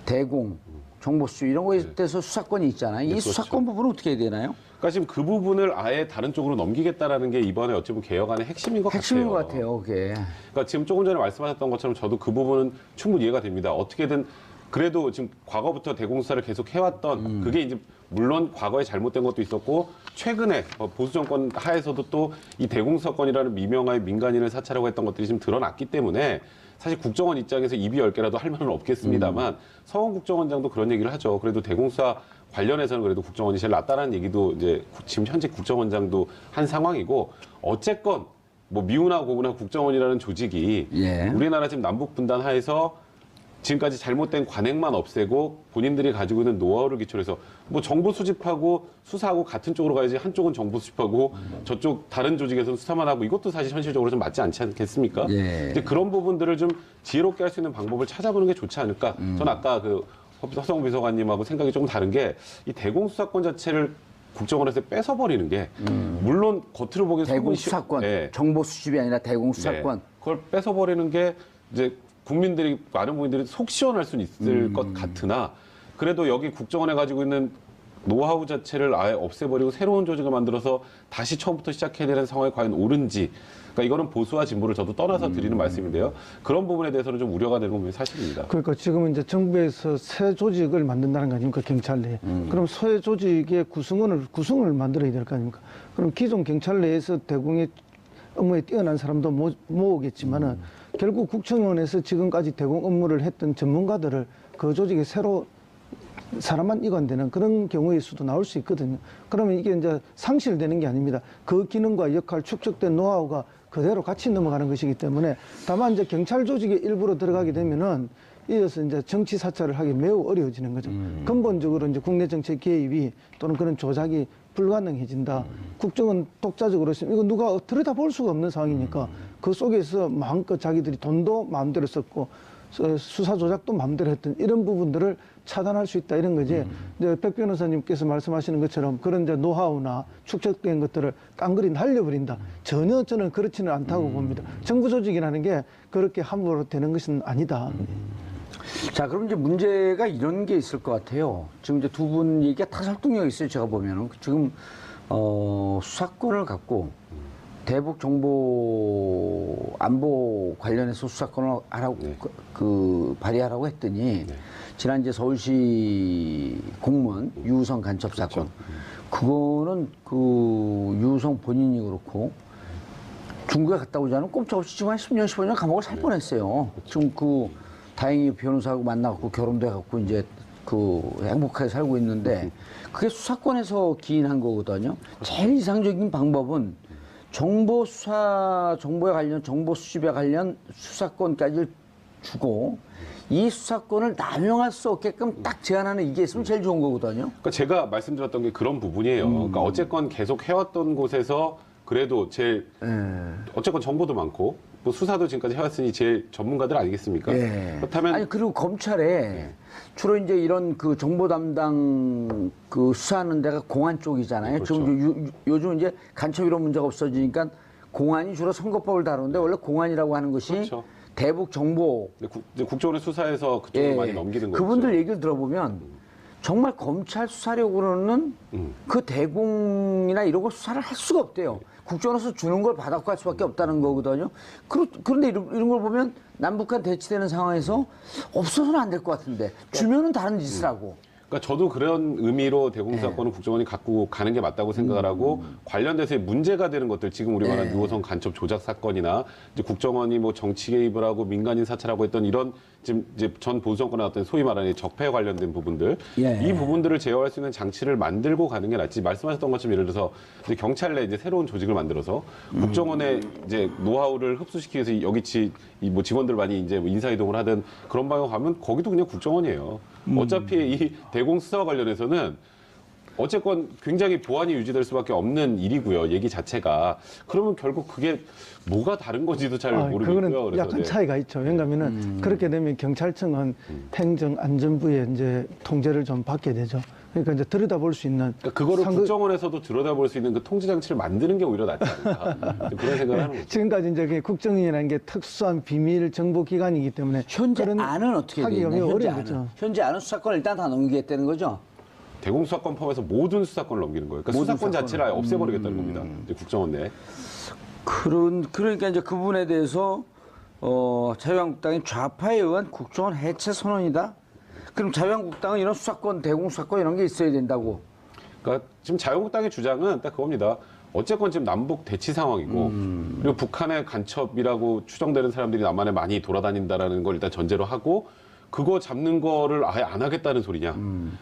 대공, 정보 수집 이런 거에 대해서 수사권이 있잖아요. 이 그렇죠. 수사권 부분은 어떻게 해야 되나요? 그러니까 지금 그 부분을 아예 다른 쪽으로 넘기겠다라는 게 이번에 어찌 보면 개혁안의 핵심인 것 핵심인 같아요. 것 같아요, 그게. 그러니까 지금 조금 전에 말씀하셨던 것처럼 저도 그 부분은 충분히 이해가 됩니다. 어떻게든 그래도 지금 과거부터 대공수사를 계속 해왔던 그게 이제 물론 과거에 잘못된 것도 있었고 최근에 보수 정권 하에서도 또 이 대공수사권이라는 미명하에 민간인을 사찰하고 했던 것들이 지금 드러났기 때문에 사실 국정원 입장에서 입이 10개라도 할 말은 없겠습니다만 서훈 국정원장도 그런 얘기를 하죠. 그래도 대공수사 관련해서는 그래도 국정원이 제일 낫다라는 얘기도 이제 지금 현재 국정원장도 한 상황이고 어쨌건 뭐 미우나 고우나 국정원이라는 조직이 예. 우리나라 지금 남북 분단 하에서 지금까지 잘못된 관행만 없애고 본인들이 가지고 있는 노하우를 기초로 해서 뭐 정보 수집하고 수사하고 같은 쪽으로 가야지 한쪽은 정보 수집하고 저쪽 다른 조직에서는 수사만 하고 이것도 사실 현실적으로 좀 맞지 않지 않겠습니까? 예. 이제 그런 부분들을 좀 지혜롭게 할 수 있는 방법을 찾아보는 게 좋지 않을까? 저는 아까 그 허성우 비서관님하고 생각이 조금 다른 게 이 대공수사권 자체를 국정원에서 뺏어버리는 게 물론 겉으로 보기엔 대공수사권, 네. 정보 수집이 아니라 대공수사권. 네. 그걸 뺏어버리는 게 이제 국민들이 많은 국민들이 속 시원할 수는 있을 것 같으나 그래도 여기 국정원에 가지고 있는 노하우 자체를 아예 없애버리고 새로운 조직을 만들어서 다시 처음부터 시작해야 되는 상황이 과연 옳은지 그러니까 이거는 보수와 진보를 저도 떠나서 드리는 말씀인데요. 그런 부분에 대해서는 좀 우려가 되는 부분이 사실입니다. 그러니까 지금은 이제 정부에서 새 조직을 만든다는 거 아닙니까? 경찰 내에. 그럼 새 조직의 구성을 만들어야 될 거 아닙니까? 그럼 기존 경찰 내에서 대공의 업무에 뛰어난 사람도 모으겠지만은 결국 국정원에서 지금까지 대공 업무를 했던 전문가들을 그 조직에 새로 사람만 이관되는 그런 경우의 수도 나올 수 있거든요. 그러면 이게 이제 상실되는 게 아닙니다. 그 기능과 역할, 축적된 노하우가 그대로 같이 넘어가는 것이기 때문에 다만 이제 경찰 조직에 일부러 들어가게 되면은 이어서 이제 정치 사찰을 하기 매우 어려워지는 거죠. 근본적으로 이제 국내 정책 개입이 또는 그런 조작이 불가능해진다. 국정은 독자적으로 있으면 이거 누가 들여다볼 수가 없는 상황이니까 그 속에서 마음껏 자기들이 돈도 마음대로 썼고 수사 조작도 마음대로 했던 이런 부분들을 차단할 수 있다 이런 거지. 이제 백 변호사님께서 말씀하시는 것처럼 그런 이제 노하우나 축적된 것들을 깡그리 날려버린다. 전혀 저는 그렇지는 않다고 봅니다. 정부 조직이라는 게 그렇게 함부로 되는 것은 아니다. 자, 그럼 이제 문제가 이런 게 있을 것 같아요. 지금 이제 두 분 얘기가 다 설득력이 있어요. 제가 보면은 지금 수사권을 갖고 대북 정보 안보 관련해서 수사권을 하라고 발의하라고 했더니 지난 이제 서울시 공무원 유우성 간첩 사건 그거는 그 유우성 본인이 그렇고 중국에 갔다 오지 않으면 꼼짝없이 지금 한 10년, 15년 감옥을 살 뻔했어요. 지금 다행히 변호사하고 만나갖고 결혼도 해갖고 이제 행복하게 살고 있는데 그게 수사권에서 기인한 거거든요. 제일 이상적인 방법은 정보에 관련, 정보 수집에 관련 수사권까지 주고 이 수사권을 남용할 수 없게끔 딱 제한하는 이게 있으면 제일 좋은 거거든요. 그러니까 제가 말씀드렸던 게 그런 부분이에요. 그러니까 어쨌건 계속 해왔던 곳에서 그래도 제일 어쨌건 정보도 많고 뭐 수사도 지금까지 해왔으니 제일 전문가들 아니겠습니까? 예. 그렇다면 아니 그리고 검찰에 주로 이제 이런 그 정보 담당 수사하는 데가 공안 쪽이잖아요. 그렇죠. 지금 요즘 이제 간첩 이런 문제가 없어지니까 공안이 주로 선거법을 다루는데 원래 공안이라고 하는 것이 그렇죠. 대북 정보 이제 국정원의 수사에서 그쪽으로 많이 넘기는 거죠. 그분들 얘기를 들어보면 정말 검찰 수사력으로는 그 대공이나 이런 걸 수사를 할 수가 없대요. 국정원에서 주는 걸 받아고 할 수밖에 없다는 거거든요. 그런데 이런 걸 보면 남북한 대치되는 상황에서 없어서는 안 될 것 같은데 주면은 다른 짓을 하고. 그러니까 저도 그런 의미로 대공수사권은 국정원이 갖고 가는 게 맞다고 생각을 하고 관련돼서 문제가 되는 것들 지금 우리 말하는 유호성 간첩 조작 사건이나 이제 국정원이 뭐 정치 개입을 하고 민간인 사찰하고 했던 이런 지금 이제 전 보수 정권의 어떤 소위 말하는 적폐 관련된 부분들 이 부분들을 제어할 수 있는 장치를 만들고 가는 게 낫지 말씀하셨던 것처럼 예를 들어서 이제 경찰 내 이제 새로운 조직을 만들어서 국정원의 이제 노하우를 흡수시키기 위해서 여기치 뭐 직원들 많이 이제 뭐 인사 이동을 하든 그런 방향 가면 거기도 그냥 국정원이에요. 어차피 이 대공 수사와 관련해서는 어쨌건 굉장히 보안이 유지될 수밖에 없는 일이고요. 얘기 자체가. 그러면 결국 그게 뭐가 다른 건지도 잘 모르겠고요. 그거는 그래서 약간 차이가 있죠. 왜냐하면은 그렇게 되면 경찰청은 행정안전부의 이제 통제를 좀 받게 되죠. 그러니까 이제 들여다볼 수 있는 그러니까 그거를 국정원에서도 들여다볼 수 있는 그 통제 장치를 만드는 게 오히려 낫지 않을까 그런 생각을 하는 거죠. 지금까지 이제 그 국정원이라는 게 특수한 비밀 정보 기관이기 때문에 현재 그런 안은 어떻게 돼 하기가 있나요? 현재 어려운 안은. 거죠. 현재 안은 수사권을 일단 다 넘기겠다는 거죠? 대공수사권 포함해서 모든 수사권을 넘기는 거예요. 그러니까 모든 수사권 자체를 아예 없애버리겠다는 겁니다. 이제 국정원 내에. 그러니까 이제 그 부분에 대해서 자유한국당이 좌파에 의한 국정원 해체 선언이다. 그럼 자유한국당은 이런 수사권, 대공수사권 이런 게 있어야 된다고. 그러니까 지금 자유한국당의 주장은 딱 그겁니다. 어쨌건 지금 남북 대치 상황이고 그리고 북한의 간첩이라고 추정되는 사람들이 남한에 많이 돌아다닌다라는 걸 일단 전제로 하고 그거 잡는 거를 아예 안 하겠다는 소리냐.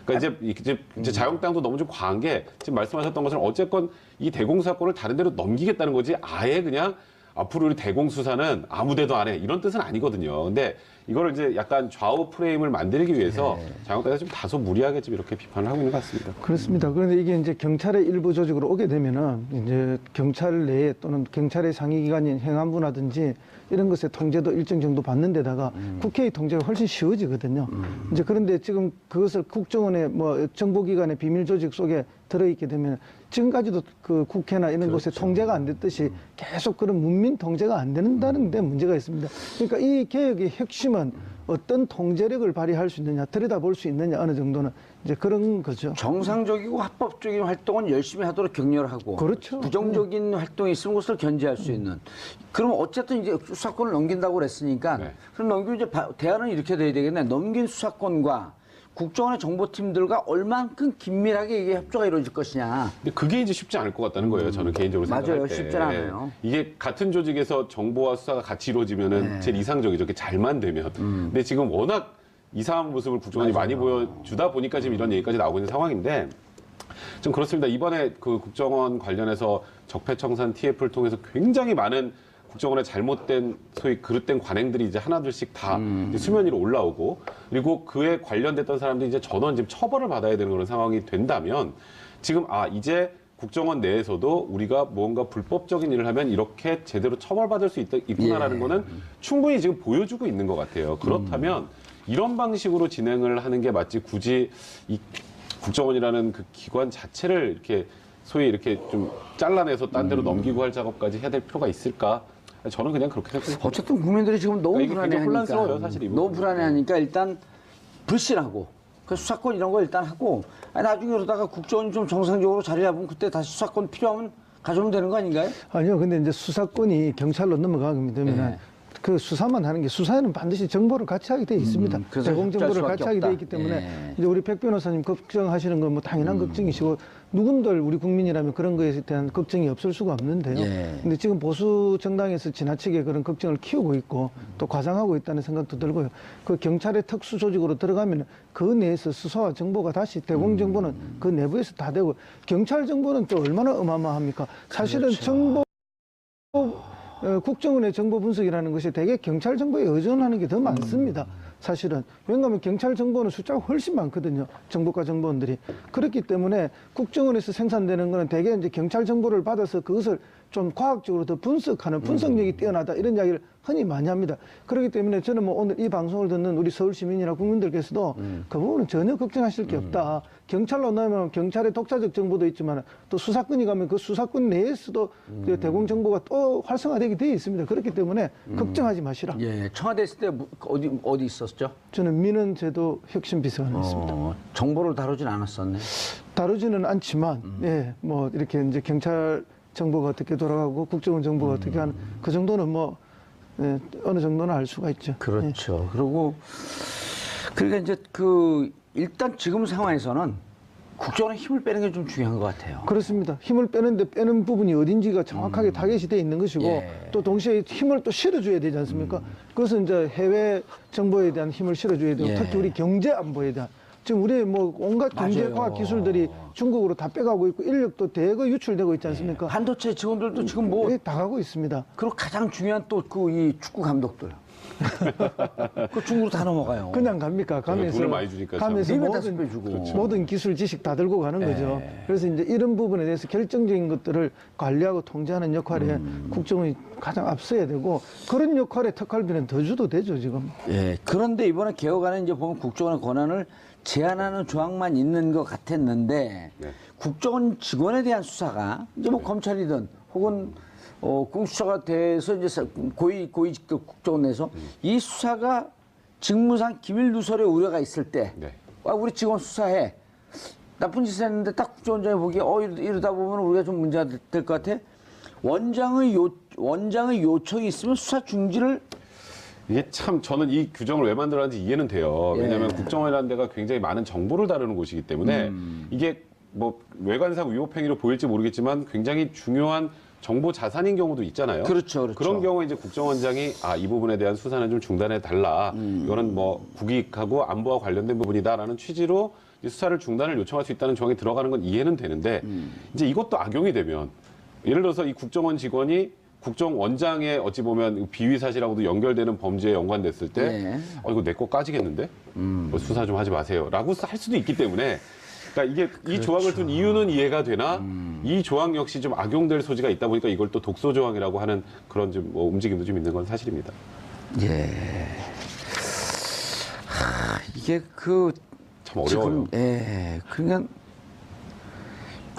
그러니까 이제 자유한국당도 너무 좀 과한 게 지금 말씀하셨던 것처럼 어쨌건 이 대공수사권을 다른 데로 넘기겠다는 거지 아예 그냥 앞으로 우리 대공수사는 아무 데도 안 해. 이런 뜻은 아니거든요. 근데 이거를 이제 약간 좌우 프레임을 만들기 위해서 자유한국당이 좀 다소 무리하게 좀 이렇게 비판을 하고 있는 것 같습니다. 그렇습니다. 그런데 이게 이제 경찰의 일부 조직으로 오게 되면은 이제 경찰 내에 또는 경찰의 상위기관인 행안부라든지 이런 것의 통제도 일정 정도 받는 데다가 국회의 통제가 훨씬 쉬워지거든요. 이제 그런데 지금 그것을 국정원의 뭐 정보기관의 비밀 조직 속에 들어있게 되면 지금까지도 그 국회나 이런 곳에 통제가 안 됐듯이 계속 그런 문민 통제가 안 된다는 데 문제가 있습니다. 그러니까 이 개혁의 핵심은 어떤 통제력을 발휘할 수 있느냐, 들여다볼 수 있느냐 어느 정도는 이제 그런 거죠. 정상적이고 합법적인 활동은 열심히 하도록 격려하고 그렇죠. 부정적인 활동이 있으면 그것을 견제할 수 있는. 그럼 어쨌든 이제 수사권을 넘긴다고 그랬으니까 그럼 넘기면 이제 대안은 이렇게 돼야 되겠네. 넘긴 수사권과 국정원의 정보팀들과 얼만큼 긴밀하게 이게 협조가 이루어질 것이냐. 근데 그게 이제 쉽지 않을 것 같다는 거예요. 저는 개인적으로 생각할 맞아요. 때. 쉽지 않아요. 이게 같은 조직에서 정보와 수사가 같이 이루어지면은 제일 이상적이죠. 이렇게 잘만 되면. 근데 지금 워낙 이상한 모습을 국정원이 많이 보여주다 보니까 지금 이런 얘기까지 나오고 있는 상황인데 좀 그렇습니다. 이번에 그 국정원 관련해서 적폐청산 TF를 통해서 굉장히 많은 국정원의 잘못된 소위 그릇된 관행들이 이제 하나둘씩 다 이제 수면 위로 올라오고 그리고 그에 관련됐던 사람들이 이제 전원 지금 처벌을 받아야 되는 그런 상황이 된다면 지금 이제 국정원 내에서도 우리가 뭔가 불법적인 일을 하면 이렇게 제대로 처벌받을 수 있구나라는 거는 충분히 지금 보여주고 있는 것 같아요. 그렇다면 이런 방식으로 진행을 하는 게 맞지 굳이 이 국정원이라는 그 기관 자체를 이렇게 소위 이렇게 좀 잘라내서 딴 데로 넘기고 할 작업까지 해야 될 필요가 있을까? 저는 그냥 그렇게 생각합니다. 어쨌든 국민들이 지금 너무 그러니까 이게 굉장히 불안해하니까 혼란스러워요, 사실 이 부분은. 너무 불안해하니까 일단 불신하고 그 수사권 이런 거 일단 하고 나중에 그러다가 국정원이 좀 정상적으로 자리 잡으면 그때 다시 수사권 필요하면 가져오면 되는 거 아닌가요? 아니요. 근데 이제 수사권이 경찰로 넘어가게 되면 그 수사만 하는 게 수사에는 반드시 정보를 같이 하게 돼 있습니다. 그래서 제공 정보를 협조할 같이 수밖에 하게 돼 없다. 있기 때문에 이제 우리 백 변호사님 걱정하시는 건 뭐 당연한 걱정이시고 누군들 우리 국민이라면 그런 거에 대한 걱정이 없을 수가 없는데요. 근데 지금 보수 정당에서 지나치게 그런 걱정을 키우고 있고 또 과장하고 있다는 생각도 들고요. 그 경찰의 특수 조직으로 들어가면 그 내에서 수사와 정보가 다시 대공 정보는 그 내부에서 다 되고 경찰 정보는 또 얼마나 어마어마합니까? 사실은 정보 국정원의 정보 분석이라는 것이 대개 경찰 정보에 의존하는 게 더 많습니다. 사실은. 왜냐하면 경찰 정보는 숫자가 훨씬 많거든요. 정보과 정보원들이. 그렇기 때문에 국정원에서 생산되는 거는 대개 이제 경찰 정보를 받아서 그것을 좀 과학적으로 더 분석하는 분석력이 뛰어나다 이런 이야기를 흔히 많이 합니다. 그렇기 때문에 저는 뭐 오늘 이 방송을 듣는 우리 서울 시민이나 국민들께서도 그 부분은 전혀 걱정하실 게 없다. 경찰로 넣으면 경찰의 독자적 정보도 있지만 또 수사권이 가면 그 수사권 내에서도 그 대공 정보가 또 활성화되게 되어 있습니다. 그렇기 때문에 걱정하지 마시라. 청와대 있을 때 어디 있었죠? 저는 민원제도 혁신 비서관이었습니다. 정보를 다루진 않았었네. 다루지는 않지만 뭐 이렇게 이제 경찰 정보가 어떻게 돌아가고 국정원 정보가 어떻게 하는 그 정도는 뭐 어느 정도는 알 수가 있죠. 그렇죠. 그리고 그러니까 이제 일단 지금 상황에서는 국정원의 힘을 빼는 게 좀 중요한 것 같아요. 그렇습니다. 힘을 빼는데 빼는 부분이 어딘지가 정확하게 타겟이 돼 있는 것이고 또 동시에 힘을 또 실어줘야 되지 않습니까? 그것은 이제 해외 정보에 대한 힘을 실어줘야 되고 특히 우리 경제 안보에 대한 지금 우리 뭐 온갖 경제 과학 기술들이 중국으로 다 빼가고 있고 인력도 대거 유출되고 있지 않습니까? 반도체 직원들도 지금 다 가고 있습니다. 그리고 가장 중요한 또 이 축구 감독들. 그 중국으로 다 넘어가요. 그냥 갑니까? 가면서 돈을 많이 주니까 가면서 그렇죠. 모든 기술 지식 다 들고 가는 거죠. 그래서 이제 이런 부분에 대해서 결정적인 것들을 관리하고 통제하는 역할에 국정원이 가장 앞서야 되고 그런 역할에 특활비는 더 줘도 되죠 지금. 그런데 이번에 개혁안에 이제 보면 국정원의 권한을 제한하는 조항만 있는 것 같았는데 네. 국정원 직원에 대한 수사가 이제 뭐 검찰이든 혹은 공수처가 돼서 이제 고위직급 국정원 내에서 이 수사가 직무상 기밀 누설의 우려가 있을 때 네. 우리 직원 수사해. 나쁜 짓을 했는데 딱 국정원장이 보기에 이러다 보면 우리가 좀 문제가 될 것 같아. 원장의 요청이 있으면 수사 중지를 이게 참 저는 이 규정을 왜 만들었는지 이해는 돼요. 왜냐하면 국정원이라는 데가 굉장히 많은 정보를 다루는 곳이기 때문에 이게 뭐 외관상 위법행위로 보일지 모르겠지만 굉장히 중요한 정보 자산인 경우도 있잖아요. 그렇죠. 그런 경우에 이제 국정원장이 이 부분에 대한 수사는 좀 중단해 달라. 이거는 뭐 국익하고 안보와 관련된 부분이다라는 취지로 이제 수사를 중단을 요청할 수 있다는 조항이 들어가는 건 이해는 되는데 이제 이것도 악용이 되면 예를 들어서 이 국정원 직원이 국정원장의 어찌 보면 비위 사실하고도 연결되는 범죄에 연관됐을 때, 네. 이거 내 거 까지겠는데? 뭐 수사 좀 하지 마세요.라고 할 수도 있기 때문에, 그러니까 이게 이 조항을 둔 이유는 이해가 되나, 이 조항 역시 좀 악용될 소지가 있다 보니까 이걸 또 독소 조항이라고 하는 그런 좀 움직임도 좀 있는 건 사실입니다. 예. 이게 참 어려워요. 그러니까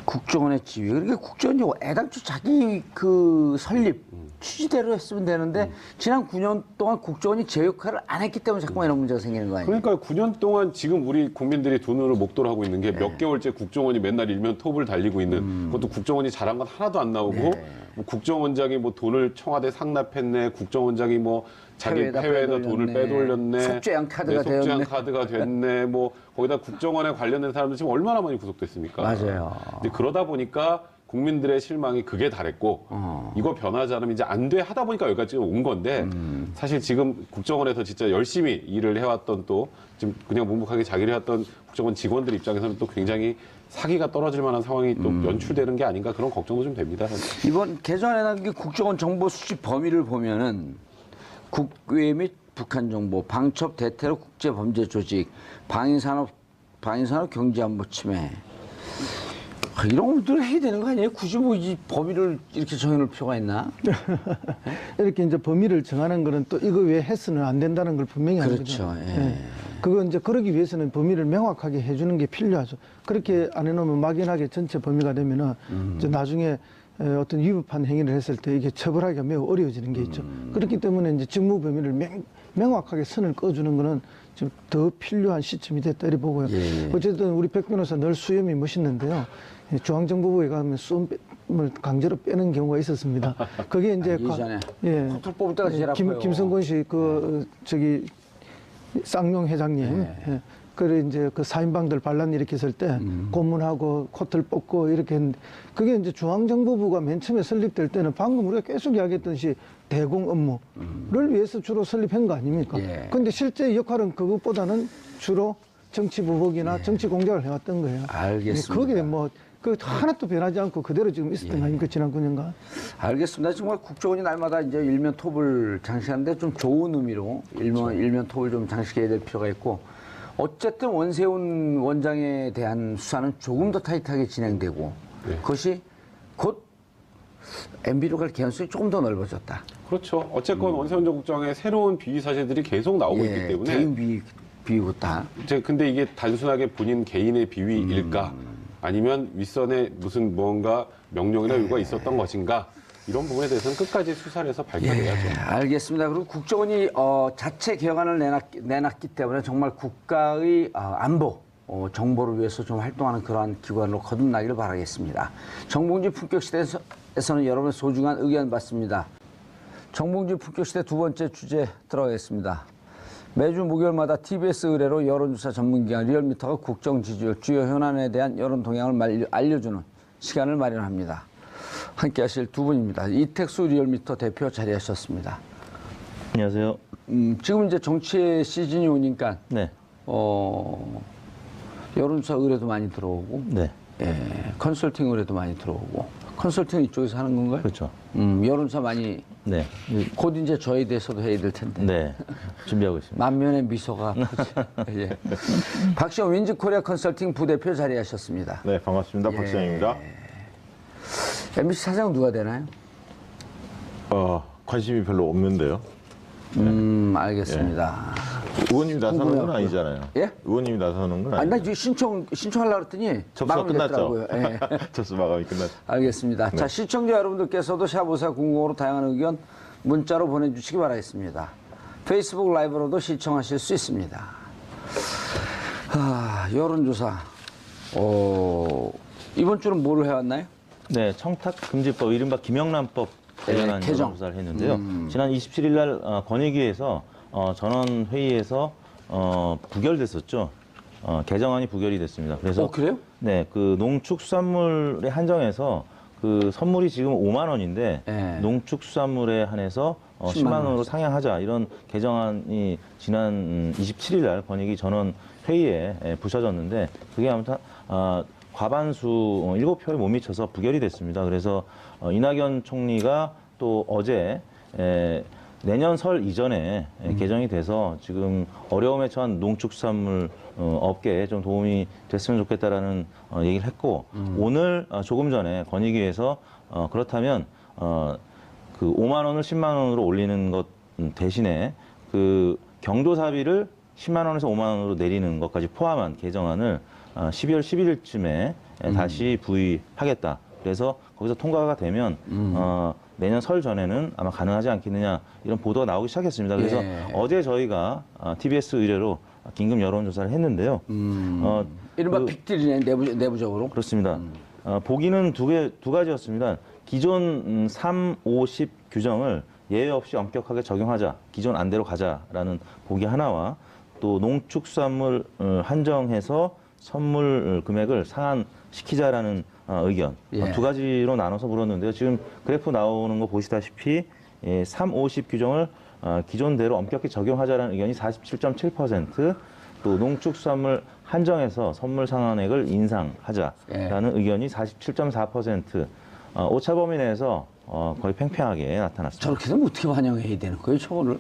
국정원의 지위. 그러니까 국정원이 애당초 자기 그 설립 취지대로 했으면 되는데 지난 9년 동안 국정원이 제 역할을 안 했기 때문에 자꾸만 이런 문제가 생기는 거 아니에요? 그러니까 9년 동안 지금 우리 국민들이 두 눈을 목도로 하고 있는 게 몇 개월째 국정원이 맨날 일면 톱을 달리고 있는 그것도 국정원이 잘한 건 하나도 안 나오고 뭐 국정원장이 뭐 돈을 청와대 상납했네, 국정원장이 뭐 자기 해외에다 돈을 빼돌렸네, 속죄한 카드가 속죄한 되었네. 카드가 됐네, 뭐 거기다 국정원에 관련된 사람들 지금 얼마나 많이 구속됐습니까? 맞아요. 근데 그러다 보니까 국민들의 실망이 극에 달했고 이거 변하지 않으면 이제 안 돼 하다 보니까 여기까지 온 건데 사실 지금 국정원에서 진짜 열심히 일을 해왔던 또 지금 그냥 묵묵하게 자기를 해왔던 국정원 직원들 입장에서는 또 굉장히 사기가 떨어질 만한 상황이 또 연출되는 게 아닌가 그런 걱정도 좀 됩니다. 사실. 이번 개정안에 남긴 국정원 정보 수집 범위를 보면은 국외 및 북한 정보, 방첩 대테러 국제 범죄 조직, 방위산업 경제안보 침해. 이런 것들을 해야 되는 거 아니에요? 굳이 뭐 이 범위를 이렇게 정해놓을 필요가 있나? 이렇게 이제 범위를 정하는 거는 또 이거 왜 해서는 안 된다는 걸 분명히 하는 거죠. 그렇죠. 예. 그거 이제 그러기 위해서는 범위를 명확하게 해주는 게 필요하죠. 그렇게 안 해놓으면 막연하게 전체 범위가 되면은 이제 나중에 어떤 위법한 행위를 했을 때 이게 처벌하기가 매우 어려워지는 게 있죠. 그렇기 때문에 이제 직무 범위를 명확하게 선을 꺼주는 거는 좀 더 필요한 시점이 됐다 이렇게 보고요. 예. 어쨌든 우리 백 변호사 늘 수염이 멋있는데요. 중앙정보부에 가면 수염을 강제로 빼는 경우가 있었습니다. 그게 이제 예전에 예, 코털 뽑을 때가 제일 아파요. 김성곤 씨 저기 쌍용 회장님. 예. 그래 이제 그 사인방들 반란 일으켰을 때 고문하고 코털 뽑고 이렇게 했는데 그게 이제 중앙정보부가 맨 처음에 설립될 때는 방금 우리가 계속 이야기했듯이 대공 업무를 위해서 주로 설립한 거 아닙니까? 예. 근데 실제 역할은 그것보다는 주로 정치 보복이나 정치 공작을 해왔던 거예요. 알겠습니다. 거기에 뭐 그 하나도 변하지 않고 그대로 지금 있었던 거 아닙니까? 지난 9년간. 알겠습니다. 정말 국정원이 날마다 이제 일면 톱을 장식하는데 좀 좋은 의미로 일면 톱을 좀 장식해야 될 필요가 있고 어쨌든 원세훈 원장에 대한 수사는 조금 더 타이트하게 진행되고 그것이 곧 MB로 갈 개연성이 조금 더 넓어졌다. 그렇죠. 어쨌건 원세훈 전 국장의 새로운 비위 사실들이 계속 나오고 있기 때문에 개인 비위고 다. 이제 근데 이게 단순하게 본인 개인의 비위일까 아니면 윗선에 무슨 무언가 명령이나 요구가 있었던 것인가 이런 부분에 대해서는 끝까지 수사를 해서 밝혀내야죠. 알겠습니다. 그리고 국정원이 자체 개혁안을 내놨기 때문에 정말 국가의 안보 정보를 위해서 좀 활동하는 그러한 기관으로 거듭나기를 바라겠습니다. 정봉주 품격시대에서는 여러분의 소중한 의견 받습니다. 정봉주 품격시대 두 번째 주제 들어가겠습니다. 매주 목요일마다 TBS 의뢰로 여론조사 전문기관 리얼미터가 국정 지지율 주요 현안에 대한 여론 동향을 알려주는 시간을 마련합니다. 함께 하실 두 분입니다. 이택수 리얼미터 대표 자리하셨습니다. 안녕하세요. 지금 이제 정치의 시즌이 오니까 네. 여론조사 의뢰도 많이 들어오고 네. 컨설팅 의뢰도 많이 들어오고 컨설팅 이쪽에서 하는 건가요? 그렇죠. 여론조사 많이 네. 곧 이제 저에 대해서도 해야 될 텐데. 네. 준비하고 있습니다. 만면의 미소가. 예. 박시영 윈즈코리아 컨설팅 부대표 자리하셨습니다. 네, 반갑습니다. 박시영입니다. MBC 사장 누가 되나요? 관심이 별로 없는데요. 알겠습니다. 의원님이 나서는 건 아니잖아요. 예? 의원님이 나서는 건 아니, 아니죠. 나 지금 신청하려고 그랬더니 접수가 마감이 끝났죠. 됐더라고요. 예. 접수 마감이 끝났죠. 알겠습니다. 자, 시청자 여러분들께서도 샤브사 공공으로 다양한 의견 문자로 보내주시기 바라겠습니다. 페이스북 라이브로도 시청하실 수 있습니다. 여론조사. 이번 주는 뭘 해왔나요? 네, 청탁금지법, 이른바 김영란법 관련한 개정. 여론조사를 했는데요. 지난 27일 날 권익위에서 전원 회의에서 부결됐었죠. 개정안이 부결이 됐습니다. 그래서 그래요? 네, 그 농축수산물에 한정해서 그 선물이 지금 5만 원인데 네. 농축수산물에 한해서 10만 원으로 상향하자 이런 개정안이 지난 27일 날 권익위 전원 회의에 부서졌는데 그게 아무튼 과반수 7표에 못 미쳐서 부결이 됐습니다. 그래서 이낙연 총리가 또 어제 내년 설 이전에 개정이 돼서 지금 어려움에 처한 농축수산물 업계에 좀 도움이 됐으면 좋겠다라는 얘기를 했고 오늘 조금 전에 권익위에서 그렇다면 그 5만 원을 10만 원으로 올리는 것 대신에 그 경조사비를 10만 원에서 5만 원으로 내리는 것까지 포함한 개정안을 12월 11일쯤에 다시 부의하겠다. 그래서 거기서 통과가 되면 내년 설 전에는 아마 가능하지 않겠느냐 이런 보도가 나오기 시작했습니다. 그래서 어제 저희가 TBS 의뢰로 긴급 여론조사를 했는데요. 이른바 빅딜이네, 내부적으로. 그렇습니다. 보기는 두 가지였습니다. 기존 3, 50 규정을 예외 없이 엄격하게 적용하자, 기존 안대로 가자라는 보기 하나와 또 농축수산물 한정해서 선물 금액을 상한시키자라는 의견 두 가지로 나눠서 물었는데요. 지금 그래프 나오는 거 보시다시피 3, 50 규정을 기존대로 엄격히 적용하자라는 의견이 47.7%, 또 농축수산물 한정해서 선물 상한액을 인상하자라는 의견이 47.4%, 오차 범위 내에서 거의 팽팽하게 나타났습니다. 저렇게 되면 어떻게 반영해야 되는 거예요, 저거를?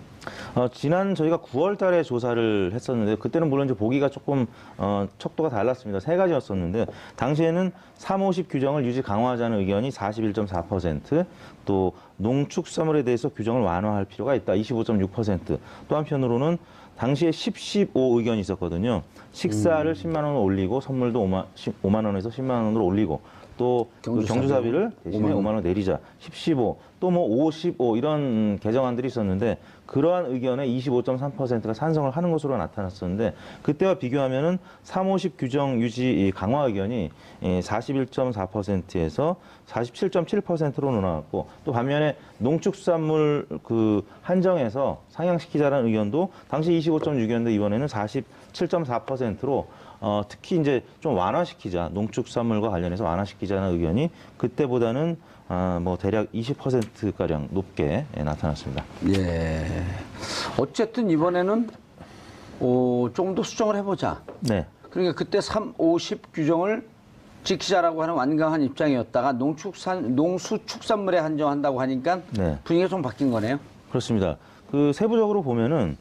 지난 저희가 9월 달에 조사를 했었는데 그때는 물론 이제 보기가 조금 척도가 달랐습니다. 세 가지였었는데 당시에는 3, 50 규정을 유지 강화하자는 의견이 41.4%, 또 농축수산물에 대해서 규정을 완화할 필요가 있다 25.6%, 또 한편으로는 당시에 10, 15 의견이 있었거든요. 식사를 10만 원을 올리고 선물도 5만 원에서 10만 원으로 올리고 또 경조사비를 대신에 5만 원 내리자. 10, 15, 또 뭐 5, 15 이런 개정안들이 있었는데 그러한 의견에 25.3%가 찬성을 하는 것으로 나타났었는데 그때와 비교하면은 3, 50 규정 유지 강화 의견이 41.4%에서 47.7%로 나왔고 또 반면에 농축수산물 그 한정해서 상향시키자라는 의견도 당시 25.6이었는데 이번에는 47.4%로 특히 이제 좀 완화시키자, 농축수산물과 관련해서 완화시키자는 의견이 그때보다는 뭐 대략 20%가량 높게 나타났습니다. 예. 어쨌든 이번에는 조금 더 수정을 해보자. 네. 그러니까 그때 3, 50 규정을 지키자라고 하는 완강한 입장이었다가 농수축산물에 한정한다고 하니까 네. 분위기가 좀 바뀐 거네요. 그렇습니다. 그 세부적으로 보면은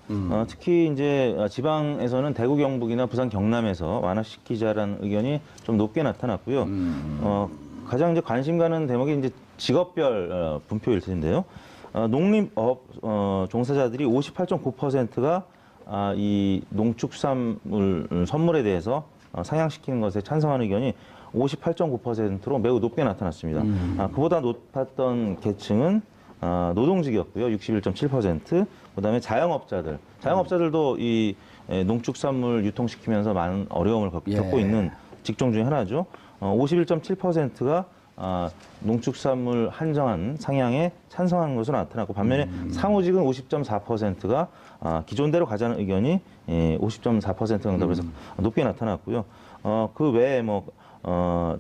특히 이제 지방에서는 대구 경북이나 부산 경남에서 완화시키자라는 의견이 좀 높게 나타났고요. 가장 이제 관심 가는 대목이 이제 직업별 분표일 텐데요. 농림업 종사자들이 58.9%가 이 농축수산물 선물에 대해서 상향시키는 것에 찬성하는 의견이 58.9%로 매우 높게 나타났습니다. 그보다 높았던 계층은 노동직이었고요. 61.7%. 그다음에 자영업자들도 이 농축산물 유통시키면서 많은 어려움을 겪고 있는 직종 중에 하나죠. 51.7%가 농축산물 한정한 상향에 찬성하는 것으로 나타났고 반면에 사무직은 50.4%가 기존대로 가자는 의견이 50.4% 응답해서 높게 나타났고요. 그 외에 뭐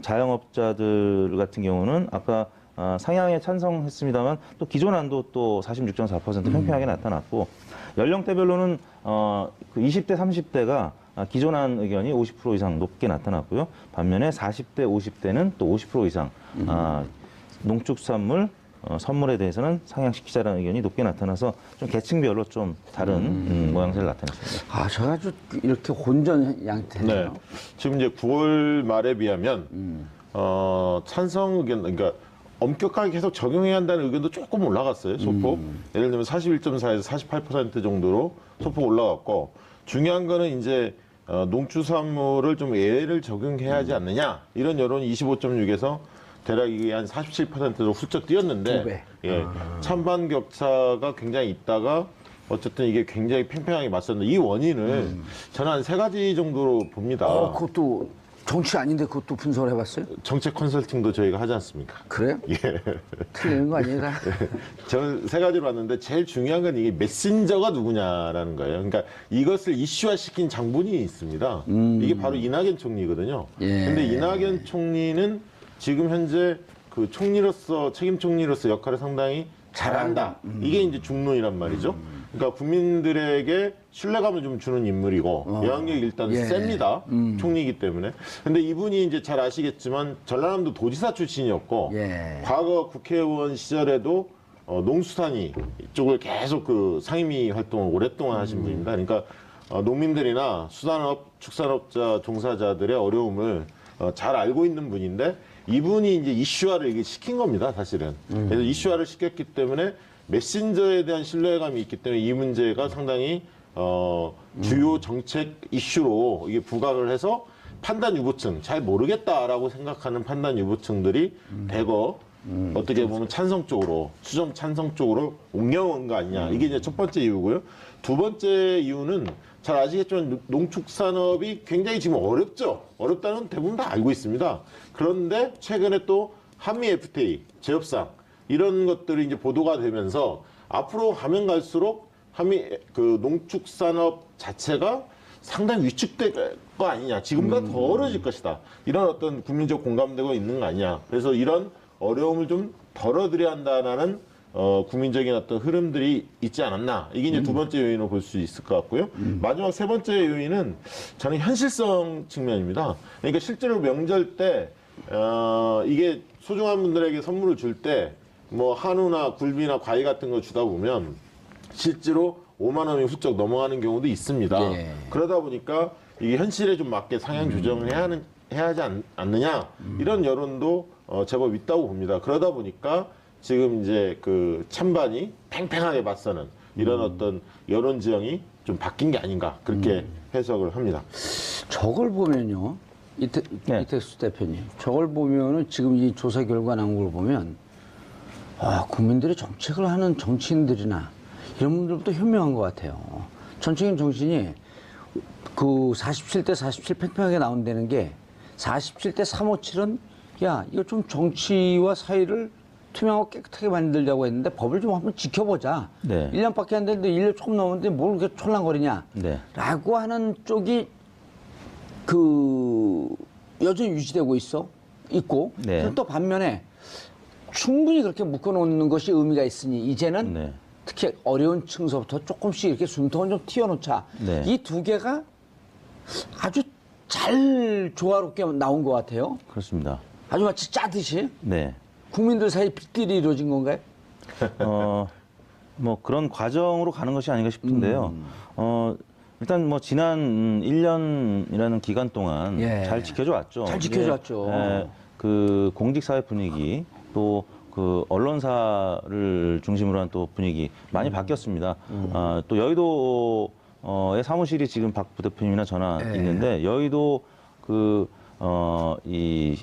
자영업자들 같은 경우는 아까 상향에 찬성했습니다만 또 기존 안도 또 46.4% 팽팽하게 나타났고 연령대별로는 그 20대, 30대가 기존안 의견이 50% 이상 높게 나타났고요. 반면에 40대, 50대는 또 50% 이상 농축산물 선물에 대해서는 상향시키자라는 의견이 높게 나타나서 좀 계층별로 좀 다른 모양새를 나타냈습니다. 저 아주 이렇게 혼전 양태네요. 네. 지금 이제 9월 말에 비하면 찬성 의견, 그러니까 엄격하게 계속 적용해야 한다는 의견도 조금 올라갔어요. 소폭. 예를 들면 41.4에서 48% 정도로 소폭 올라갔고 중요한 거는 이제 농축산물을 좀 예외를 적용해야 하지 않느냐 이런 여론이 25.6에서 대략 이게 한 47%로 훌쩍 뛰었는데 2배. 예, 찬반 격차가 굉장히 있다가 어쨌든 이게 굉장히 팽팽하게 맞섰는데 이 원인을 저는 한 3가지 정도로 봅니다. 그것도 정치 아닌데 그것도 분석을 해봤어요? 정책 컨설팅도 저희가 하지 않습니까? 그래요? 예. 틀리는 거 아니다. 저는 3가지로 봤는데 제일 중요한 건 이게 메신저가 누구냐라는 거예요. 그러니까 이것을 이슈화시킨 장본인이 있습니다. 이게 바로 이낙연 총리거든요. 예. 근데 이낙연 총리는 지금 현재 그 총리로서 책임 총리로서 역할을 상당히 잘한다. 이게 이제 중론이란 말이죠. 그러니까 국민들에게 신뢰감을 좀 주는 인물이고 영향력이 일단 예. 셉니다. 총리이기 때문에. 근데 이분이 이제 잘 아시겠지만 전라남도 도지사 출신이었고 예. 과거 국회의원 시절에도 농수산이 이쪽을 계속 그 상임위 활동을 오랫동안 하신 분입니다. 그러니까 농민들이나 수산업, 축산업자, 종사자들의 어려움을 잘 알고 있는 분인데 이분이 이제 이슈화를 이게 시킨 겁니다, 사실은. 그래서 이슈화를 시켰기 때문에 메신저에 대한 신뢰감이 있기 때문에 이 문제가 상당히 주요 정책 이슈로 이게 부각을 해서 판단 유보층, 잘 모르겠다라고 생각하는 판단 유보층들이 대거 어떻게 보면 찬성 쪽으로, 수정 찬성 쪽으로 옮겨온 거 아니냐. 이게 이제 첫 번째 이유고요. 두 번째 이유는 잘 아시겠지만 농축산업이 굉장히 지금 어렵죠. 어렵다는 건 대부분 다 알고 있습니다. 그런데 최근에 또 한미 FTA, 재협상 이런 것들이 이제 보도가 되면서 앞으로 가면 갈수록 한미 그 농축산업 자체가 상당히 위축될 거 아니냐. 지금보다 더 어려워질 것이다. 이런 어떤 국민적 공감대가 있는 거 아니냐. 그래서 이런 어려움을 좀 덜어드려야 한다는 국민적인 어떤 흐름들이 있지 않았나. 이게 이제 두 번째 요인으로 볼 수 있을 것 같고요. 마지막 세 번째 요인은 저는 현실성 측면입니다. 그러니까 실제로 명절 때, 이게 소중한 분들에게 선물을 줄 때, 뭐 한우나 굴비나 과일 같은 거 주다 보면 실제로 5만 원이 훌쩍 넘어가는 경우도 있습니다. 예. 그러다 보니까 이게 현실에 좀 맞게 상향 조정을 해야 하지 않느냐. 이런 여론도 제법 있다고 봅니다. 그러다 보니까 지금 이제 그 찬반이 팽팽하게 맞서는 이런 어떤 여론 지형이 좀 바뀐 게 아닌가 그렇게 해석을 합니다. 저걸 보면요, 이택수 대표님, 저걸 보면은 지금 이 조사 결과 나온 걸 보면 국민들이 정책을 하는 정치인들이나 이런 분들부터 현명한 것 같아요. 전체적인 정신이 그 47대 47 팽팽하게 나온다는 게 47대 357은 야, 이거 좀 정치와 사회를 투명하고 깨끗하게 만들려고 했는데 법을 좀 한번 지켜보자. 네. 1년밖에 안 됐는데 1년 조금 넘었는데 뭘 그렇게 촐랑거리냐. 네. 라고 하는 쪽이 그 여전히 유지되고 있고 네. 또 반면에 충분히 그렇게 묶어놓는 것이 의미가 있으니 이제는 네. 특히 어려운 층서부터 조금씩 이렇게 숨통을 좀 튀어놓자. 네. 이 두 개가 아주 잘 조화롭게 나온 것 같아요. 그렇습니다. 아주 마치 짜듯이 네. 국민들 사이 빗길이 이루어진 건가요? 뭐 그런 과정으로 가는 것이 아닌가 싶은데요. 일단 뭐 지난 1년이라는 기간 동안 예. 잘 지켜져 왔죠. 잘 지켜져 왔죠. 그 공직사회 분위기 또 그 언론사를 중심으로 한 또 분위기 많이 바뀌었습니다. 또 여의도의 사무실이 지금 박 부대표님이나 저나 예. 있는데 여의도 이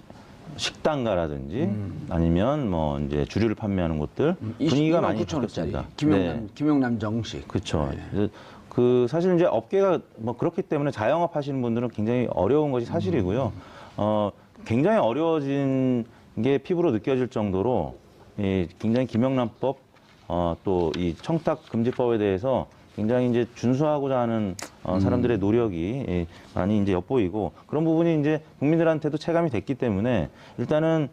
식당가라든지 아니면 뭐 이제 주류를 판매하는 곳들 분위기가 많이 29,000원짜리 바뀌었습니다. 김영남 정식. 그렇죠. 그 사실 이제 업계가 뭐 그렇기 때문에 자영업 하시는 분들은 굉장히 어려운 것이 사실이고요. 굉장히 어려워진 게 피부로 느껴질 정도로 굉장히 김영란법 또 이 청탁 금지법에 대해서 굉장히 이제 준수하고자 하는 사람들의 노력이 많이 이제 엿보이고 그런 부분이 이제 국민들한테도 체감이 됐기 때문에 일단은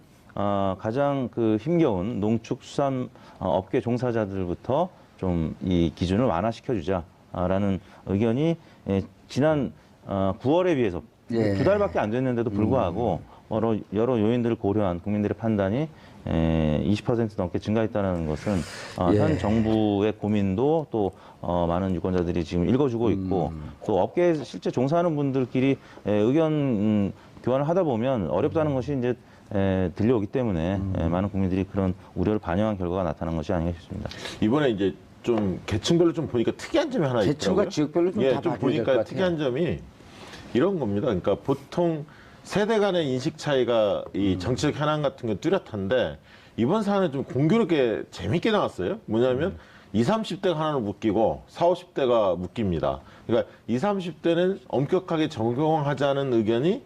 가장 그 힘겨운 농축수산 업계 종사자들부터 좀 이 기준을 완화시켜주자라는 의견이 지난 9월에 비해서 예. 2달밖에 안 됐는데도 불구하고 여러 요인들을 고려한 국민들의 판단이 20% 넘게 증가했다는 것은 예. 현 정부의 고민도 또 많은 유권자들이 지금 읽어주고 있고 또 업계에 실제 종사하는 분들끼리 의견 교환을 하다 보면 어렵다는 것이 이제 들려오기 때문에 많은 국민들이 그런 우려를 반영한 결과가 나타난 것이 아닌가 싶습니다. 이번에 이제 좀 계층별로 좀 보니까 특이한 점이 하나 있더라고요. 계층과 지역별로 좀 다 좀 봐줘야 될것 보니까 같아요. 특이한 점이 이런 겁니다. 그러니까 보통 세대 간의 인식 차이가 이 정치적 현안 같은 건 뚜렷한데 이번 사안은 좀 공교롭게 재밌게 나왔어요. 뭐냐면 20, 30대가 하나로 묶이고 40, 50대가 묶입니다. 그러니까 20, 30대는 엄격하게 적용하자는 의견이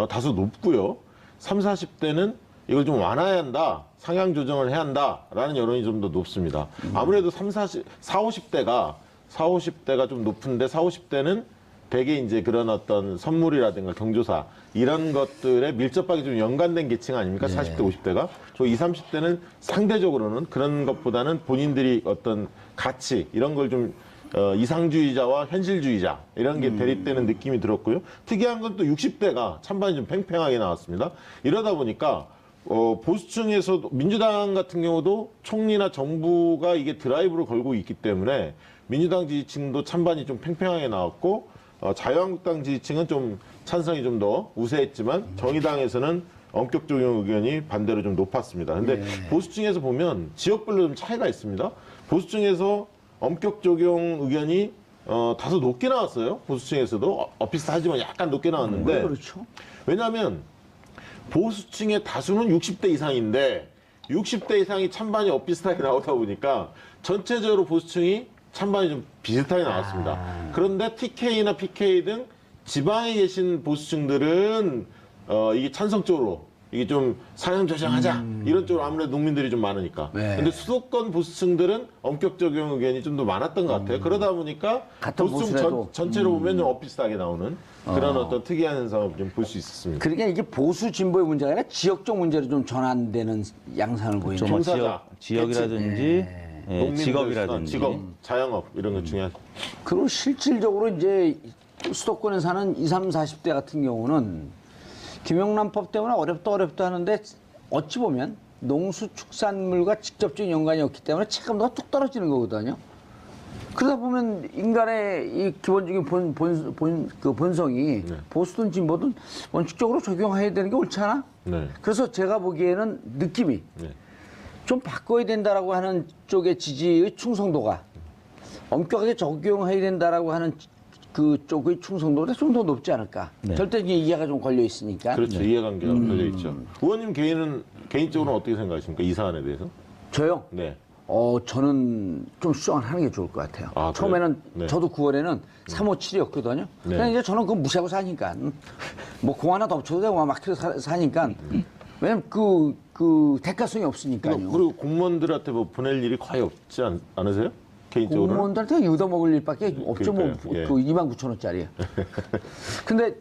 다소 높고요. 30, 40대는 이걸 좀 완화해야 한다. 상향 조정을 해야 한다라는 여론이 좀 더 높습니다. 아무래도 40, 50대가 좀 높은데 40, 50대는 대개 이제 그런 어떤 선물이라든가 경조사 이런 것들에 밀접하게 좀 연관된 계층 아닙니까? 40대, 50대가. 저 20, 30대는 상대적으로는 그런 것보다는 본인들이 어떤 가치 이런 걸 좀 이상주의자와 현실주의자 이런 게 대립되는 느낌이 들었고요. 특이한 건 또 60대가 찬반이 좀 팽팽하게 나왔습니다. 이러다 보니까 보수층에서도 민주당 같은 경우도 총리나 정부가 이게 드라이브를 걸고 있기 때문에 민주당 지지층도 찬반이 좀 팽팽하게 나왔고 자유한국당 지지층은 좀 찬성이 좀 더 우세했지만 정의당에서는 엄격 적용 의견이 반대로 좀 높았습니다. 근데 보수층에서 보면 지역별로 좀 차이가 있습니다. 보수층에서 엄격 적용 의견이 다소 높게 나왔어요. 보수층에서도 비슷하지만 약간 높게 나왔는데 그렇죠. 왜냐하면 보수층의 다수는 60대 이상인데 60대 이상이 찬반이 엇비슷하게 나오다 보니까 전체적으로 보수층이 찬반이 좀 비슷하게 나왔습니다. 그런데 TK나 PK 등 지방에 계신 보수층들은 이게 찬성 쪽으로 이게 좀 상향 조정하자 이런 쪽으로 아무래도 농민들이 좀 많으니까. 네. 근데 수도권 보수층들은 엄격 적용 의견이 좀 더 많았던 것 같아요. 그러다 보니까 같은 보수층 보수라도. 전체로 보면 좀 엇비슷하게 나오는 그런 어떤 특이한 현상을 좀 볼 수 있었습니다. 그러니까 이게 보수 진보의 문제가 아니라 지역적 문제로 좀 전환되는 양상을 보이는 좀 거죠. 종사자, 지역이라든지 농민들, 직업이라든지 직업, 자영업 이런 거 중요하죠. 그리고 실질적으로 이제 수도권에 사는 20, 30, 40대 같은 경우는 김영란법 때문에 어렵다 하는데 어찌 보면 농수축산물과 직접적인 연관이 없기 때문에 체감도가 뚝 떨어지는 거거든요. 그러다 보면 인간의 이 기본적인 본성이 보수든 진보든 원칙적으로 적용해야 되는 게 옳지 않아? 네. 그래서 제가 보기에는 느낌이 네. 좀 바꿔야 된다라고 하는 쪽의 지지의 충성도가 엄격하게 적용해야 된다라고 하는 그쪽의 충성도보다 좀 더 높지 않을까. 절대적인 이해가 좀 걸려 있으니까. 그렇죠. 이해관계가 걸려 있죠. 의원님 개인적으로는 어떻게 생각하십니까? 이 사안에 대해서? 저요? 네. 저는 좀 수정을 하는 게 좋을 것 같아요. 아, 그래요? 처음에는 네. 저도 9월에는 357이었거든요. 그냥 이제 저는 그거 무시하고 사니까. 뭐 공 하나 덮쳐도 되고 막 이렇게 사니까. 왜냐면 그 대가성이 없으니까요. 그리고 공무원들한테 뭐 보낼 일이 거의 없지 않으세요? 개인적으로는? 공무원들한테 얻어먹을 일밖에 없죠. 뭐, 그러니까요. 예. 그 29,000원짜리. 근데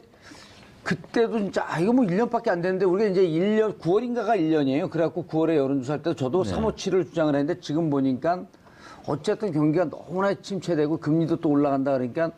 그때도 진짜, 이거 뭐 1년밖에 안 됐는데, 우리가 이제 1년, 9월인가가 1년이에요. 그래갖고 9월에 여론조사할 때 저도 357을 주장을 했는데, 지금 보니까 어쨌든 경기가 너무나 침체되고 금리도 또 올라간다 그러니까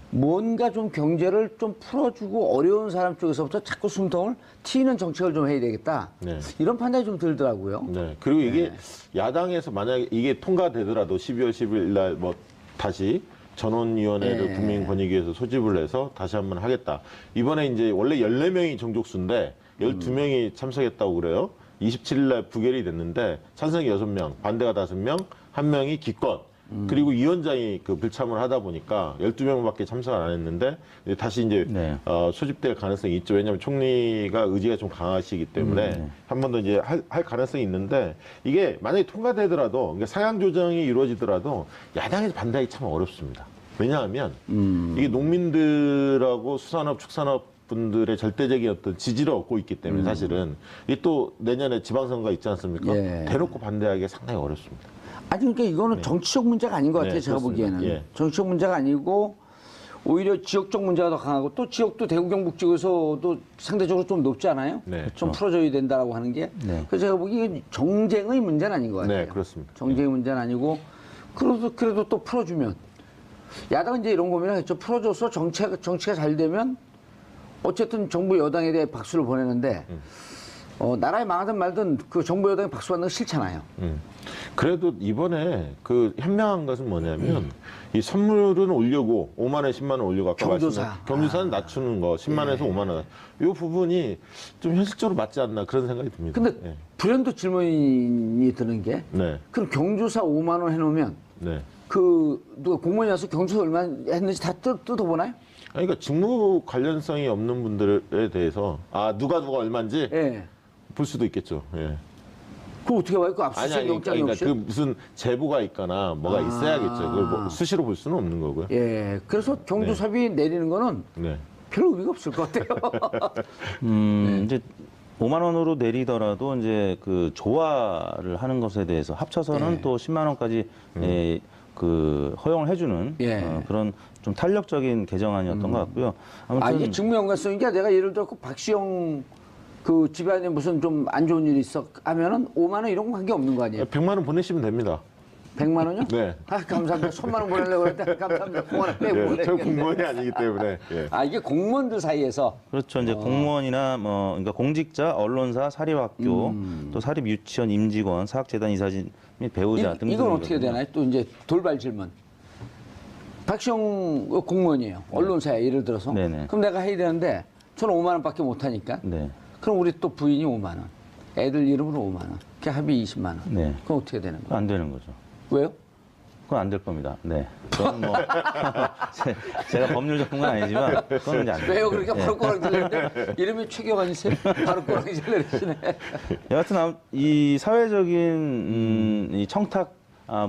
뭔가 좀 경제를 좀 풀어주고 어려운 사람 쪽에서부터 자꾸 숨통을 튀는 정책을 좀 해야 되겠다. 네. 이런 판단이 좀 들더라고요. 네. 그리고 이게 야당에서 만약에 이게 통과되더라도 12월 10일 날 뭐 다시 전원위원회를 국민권익위에서 소집을 해서 다시 한번 하겠다. 이번에 이제 원래 14명이 정족수인데 12명이 참석했다고 그래요. 27일 날 부결이 됐는데 찬성이 6명, 반대가 5명, 1명이 기권. 그리고 위원장이 그 불참을 하다 보니까 12명밖에 참석을 안 했는데 다시 이제 소집될 가능성이 있죠. 왜냐하면 총리가 의지가 좀 강하시기 때문에 한 번 더 이제 할 가능성이 있는데 이게 만약에 통과되더라도 그러니까 상향 조정이 이루어지더라도 야당에서 반대하기 참 어렵습니다. 왜냐하면 이게 농민들하고 수산업, 축산업 분들의 절대적인 어떤 지지를 얻고 있기 때문에 사실은 이게 또 내년에 지방선거가 있지 않습니까? 예. 대놓고 반대하기가 상당히 어렵습니다. 아니 그러니까 이거는 정치적 문제가 아닌 것 같아요. 제가 그렇습니다. 보기에는. 예. 정치적 문제가 아니고 오히려 지역적 문제가 더 강하고 또 지역도 대구 경북 지역에서도 상대적으로 좀 높지 않아요? 네. 좀 풀어줘야 된다라고 하는 게. 그래서 제가 보기에 정쟁의 문제는 아닌 것 같아요. 네, 그렇습니다. 정쟁의 문제는 아니고 그래도 또 풀어주면 야당은 이제 이런 고민을 했죠. 풀어줘서 정치가 잘 되면 어쨌든 정부 여당에 대해 박수를 보내는데 나라에 망하든 말든 그 정부 여당이 박수 받는 거 싫잖아요. 그래도 이번에 그 현명한 것은 뭐냐면 이 선물은 올려고 5만 원, 10만 원 올리고 아까 경조사. 말씀드린 경조사는 낮추는 거 10만 원에서 5만 원. 이 부분이 좀 현실적으로 맞지 않나 그런 생각이 듭니다. 근데 예. 불현듯 질문이 드는 게 네. 그럼 경조사 5만 원 해놓으면 네. 그 누가 공무원이 와서 경조사 얼마 했는지 다 뜯어보나요? 아니, 그러니까 직무 관련성이 없는 분들에 대해서 누가 얼마인지 예. 볼 수도 있겠죠. 예. 그거 어떻게 봐요? 그 아니, 압수수색 아니, 영장이 그러니까 없이? 그 무슨 제보가 있거나 뭐가 있어야겠죠. 그걸 뭐 수시로 볼 수는 없는 거고요. 예. 그래서 경조사비 내리는 거는 네. 별 의미가 없을 것 같아요. 이제 5만 원으로 내리더라도 이제 그 조화를 하는 것에 대해서 합쳐서는 또 10만 원까지 그 허용을 해주는 예. 그런 좀 탄력적인 개정안이었던 것 같고요. 아무튼 이게 직무 연관성이니까 내가 예를 들어 그 박시영 그 집안에 무슨 좀 안 좋은 일이 있어 하면은 5만 원 이런 거 관계 없는 거 아니에요? 100만 원 보내시면 됩니다. 100만 원요? 네. 감사합니다. 1000만 원 보내려고 그랬더니 감사합니다. 9만 원 빼고 예, 저 보내겠네. 공무원이 아니기 때문에. 예. 이게 공무원들 사이에서 그렇죠. 이제 공무원이나 뭐 그러니까 공직자, 언론사, 사립학교, 또 사립 유치원 임직원, 사학재단 이사진 및 배우자 등등. 이건 어떻게 되나요? 또 이제 돌발 질문. 박시영 공무원이에요. 언론사에 예를 들어서. 네네. 그럼 내가 해야 되는데 저는 5만 원밖에 못 하니까. 네. 그럼 우리 또 부인이 5만 원. 애들 이름으로 5만 원. 그 합의 20만 원. 네. 그럼 어떻게 되는 거예요? 안 되는 거죠. 왜요? 그건 안 될 겁니다. 네. 그건 뭐 제가 법률 전문가 아니지만 그건 이제 안 돼요. 왜요? 그렇게 바로 꼬랑지 내리는데 이름이 최경환이세요? 바로 꼬랑지 내리시네. 여하튼 이 사회적인 이 청탁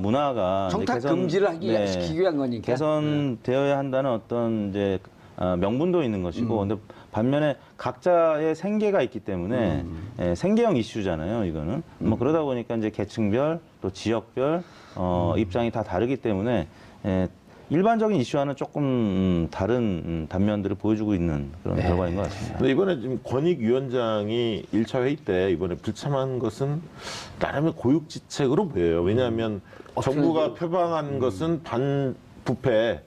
문화가 이제 청탁 금지를 시키기 위한 거니까. 개선되어야 한다는 어떤 이제 명분도 있는 것이고, 근데 반면에 각자의 생계가 있기 때문에 생계형 이슈잖아요. 이거는 뭐 그러다 보니까 이제 계층별 또 지역별 입장이 다 다르기 때문에 일반적인 이슈와는 조금 다른 단면들을 보여주고 있는 그런 결과인 것 같습니다. 근데 이번에 지금 권익위원장이 1차 회의 때 이번에 불참한 것은 나름의 고육지책으로 보여요. 왜냐하면 정부가 표방한 것은 반부패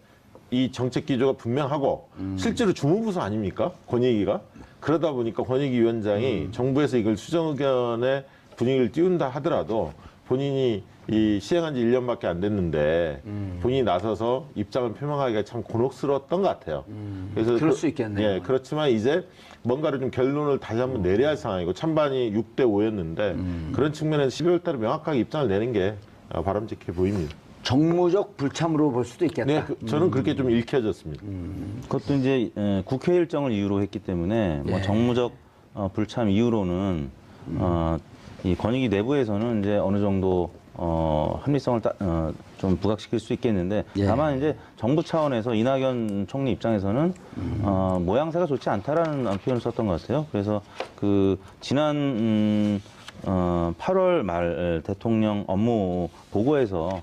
이 정책 기조가 분명하고 실제로 주무부서 아닙니까? 권익위가. 그러다 보니까 권익위원장이 정부에서 이걸 수정 의견에 분위기를 띄운다 하더라도 본인이 이 시행한 지 1년밖에 안 됐는데 본인이 나서서 입장을 표명하기가 참 곤혹스러웠던 것 같아요. 그래서 그럴 수 있겠네요. 예, 그렇지만 이제 뭔가를 좀 결론을 다시 한번 내려야 할 상황이고 찬반이 6대 5였는데 그런 측면에서 12월 달에 명확하게 입장을 내는 게 바람직해 보입니다. 정무적 불참으로 볼 수도 있겠다. 네, 저는 그렇게 좀 읽혀졌습니다. 그것도 이제 국회 일정을 이유로 했기 때문에 뭐 정무적 불참 이후로는 이 권익위 내부에서는 이제 어느 정도 합리성을 좀 부각시킬 수 있겠는데 다만 이제 정부 차원에서 이낙연 총리 입장에서는 모양새가 좋지 않다라는 표현을 썼던 것 같아요. 그래서 그 지난 8월 말 대통령 업무 보고에서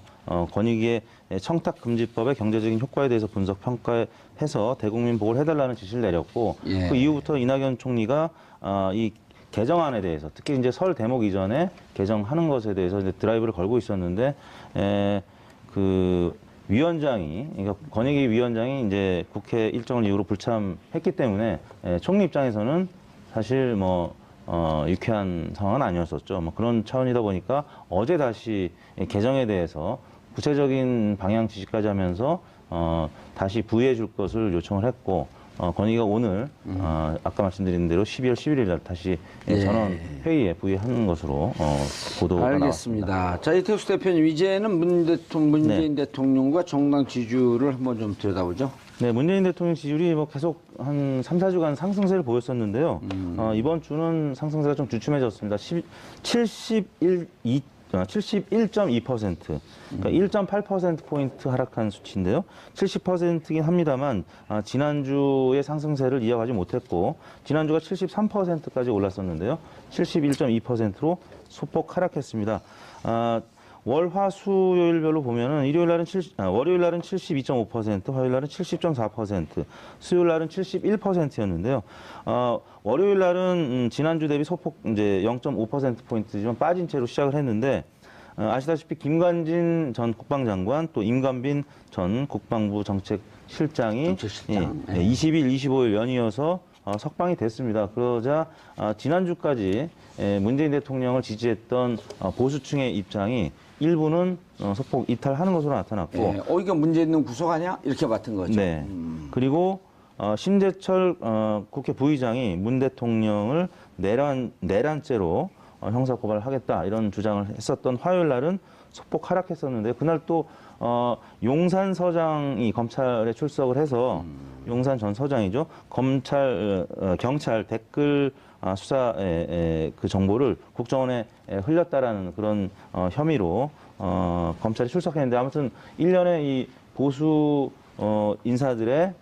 권익위의 청탁금지법의 경제적인 효과에 대해서 분석 평가해서 대국민 보고를 해달라는 지시를 내렸고 그 이후부터 이낙연 총리가 이 개정안에 대해서 특히 이제 설 대목 이전에 개정하는 것에 대해서 이제 드라이브를 걸고 있었는데 그 위원장이 그러니까 권익위 위원장이 이제 국회 일정을 이유로 불참했기 때문에 총리 입장에서는 사실 뭐 유쾌한 상황은 아니었었죠. 뭐 그런 차원이다 보니까 어제 다시 개정에 대해서 구체적인 방향 지시까지 하면서 다시 부의해 줄 것을 요청을 했고 권익위가 오늘 아까 말씀드린 대로 12월 11일 날 다시 전원 회의에 부의하는 것으로 보도가 알겠습니다. 나왔습니다. 자, 이태수 대표님, 이제는 문재인 대통령과 정당 지지율을 한번 좀 들여다보죠. 네, 문재인 대통령 지지율이 뭐 계속 한 3, 4주간 상승세를 보였었는데요. 이번 주는 상승세가 좀 주춤해졌습니다. 71.2%, 그러니까 1.8%포인트 하락한 수치인데요. 70%이긴 합니다만, 지난주의 상승세를 이어가지 못했고, 지난주가 73%까지 올랐었는데요. 71.2%로 소폭 하락했습니다. 월, 화, 수요일별로 보면은 월요일 날은 72.5%, 화요일 날은 70.4%, 수요일 날은 71%였는데요. 월요일 날은 지난주 대비 소폭 이제 0.5%포인트지만 빠진 채로 시작을 했는데, 아시다시피 김관진 전 국방장관 또 임관빈 전 국방부 정책실장이 20일, 25일 연이어서 석방이 됐습니다. 그러자 지난주까지 문재인 대통령을 지지했던 보수층의 입장이 일부는 소폭 이탈하는 것으로 나타났고, 예. 이게 문제 있는 구속 아니야? 이렇게 맡은 거죠. 네. 그리고 심재철 국회 부의장이 문 대통령을 내란죄로 형사 고발을 하겠다 이런 주장을 했었던 화요일 날은 소폭 하락했었는데, 그날 또 용산 서장이 검찰에 출석을 해서 용산 전 서장이죠. 경찰 댓글 수사의 그 정보를 국정원에 흘렸다라는 그런 혐의로 검찰이 출석했는데, 아무튼 1년에 이 보수 인사들의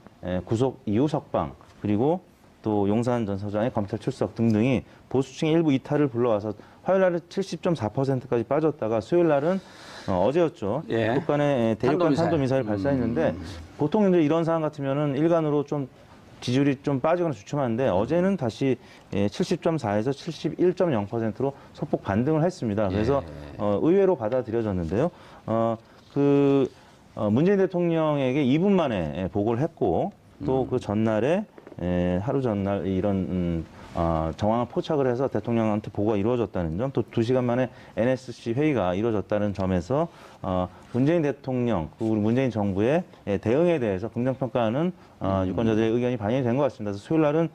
구속 이후 석방, 그리고 또 용산 전 서장의 검찰 출석 등등이 보수층의 일부 이탈을 불러와서 화요일 날은 70.4%까지 빠졌다가 수요일 날은 어제였죠. 예. 북한의 대륙간 탄도미사일 발사했는데, 보통 이제 이런 상황 같으면은 일간으로 좀 지지율이 좀 빠지거나 주춤하는데, 어제는 다시 70.4에서 71.0%로 소폭 반등을 했습니다. 그래서 의외로 받아들여졌는데요. 문재인 대통령에게 2분 만에 보고를 했고, 또 그 전날에 하루 전날 이런 정황을 포착을 해서 대통령한테 보고가 이루어졌다는 점, 또 2시간 만에 NSC 회의가 이루어졌다는 점에서 문재인 대통령, 우리 문재인 정부의 대응에 대해서 긍정평가하는 유권자들의 의견이 반영이 된 것 같습니다. 그래서 수요일 날은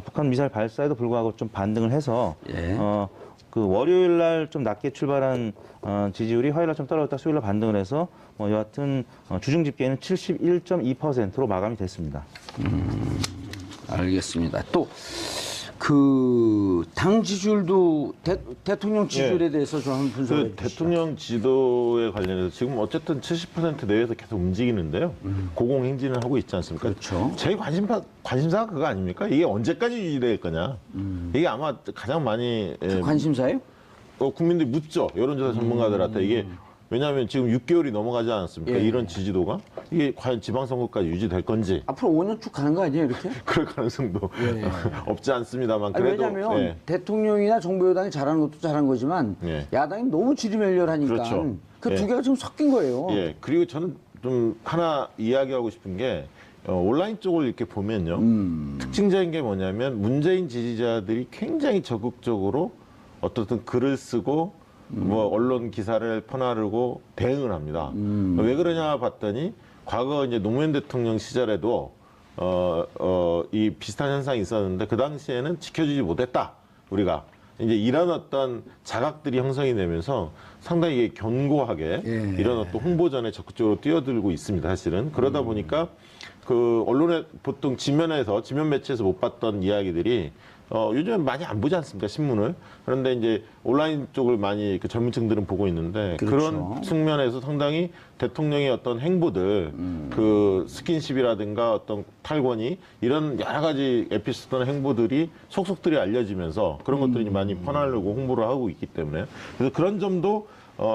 북한 미사일 발사에도 불구하고 좀 반등을 해서 그 월요일 날 좀 낮게 출발한 지지율이 화요일 날 좀 떨어졌다 수요일 날 반등을 해서 여하튼 주중 집계는 71.2%로 마감이 됐습니다. 알겠습니다. 또 당 지지율도 대통령 지지율에 대해서 좀 한번 분석해 주시죠. 대통령 지도에 관련해서 지금 어쨌든 70% 내외에서 계속 움직이는데요. 고공행진을 하고 있지 않습니까? 그렇죠. 제 관심사가 그거 아닙니까? 이게 언제까지 유지될 거냐. 이게 아마 가장 많이 관심사예요? 국민들이 묻죠. 여론조사 전문가들한테 이게 왜냐하면 지금 6개월이 넘어가지 않았습니까? 예. 이런 지지도가 이게 과연 지방선거까지 유지될 건지 앞으로 5년 쭉 가는 거 아니에요, 이렇게? 그럴 가능성도 없지 않습니다만 아니, 그래도 왜냐하면 대통령이나 정부 여당이 잘하는 것도 잘한 거지만 야당이 너무 지리멸렬하니까 그렇죠. 그 두 개가 지금 섞인 거예요. 예. 그리고 저는 좀 하나 이야기하고 싶은 게 온라인 쪽을 이렇게 보면요. 특징적인 게 뭐냐면 문재인 지지자들이 굉장히 적극적으로 어떻든 글을 쓰고 뭐 언론 기사를 퍼나르고 대응을 합니다. 왜 그러냐 봤더니 과거 이제 노무현 대통령 시절에도 이 비슷한 현상이 있었는데 그 당시에는 지켜주지 못했다 우리가 이제 이런 어떤 자각들이 형성이 되면서 상당히 이게 견고하게 이런 어떤 홍보전에 적극적으로 뛰어들고 있습니다. 사실은 그러다 보니까 그 언론에 보통 지면 매체에서 못 봤던 이야기들이 요즘엔 많이 안 보지 않습니까, 신문을. 그런데 이제 온라인 쪽을 많이 그 젊은층들은 보고 있는데 그렇죠. 그런 측면에서 상당히 대통령의 어떤 행보들, 그 스킨십이라든가 어떤 탈권위 이런 여러 가지 에피소드나 행보들이 속속들이 알려지면서 그런 것들이 많이 퍼나르고 홍보를 하고 있기 때문에 그래서 그런 점도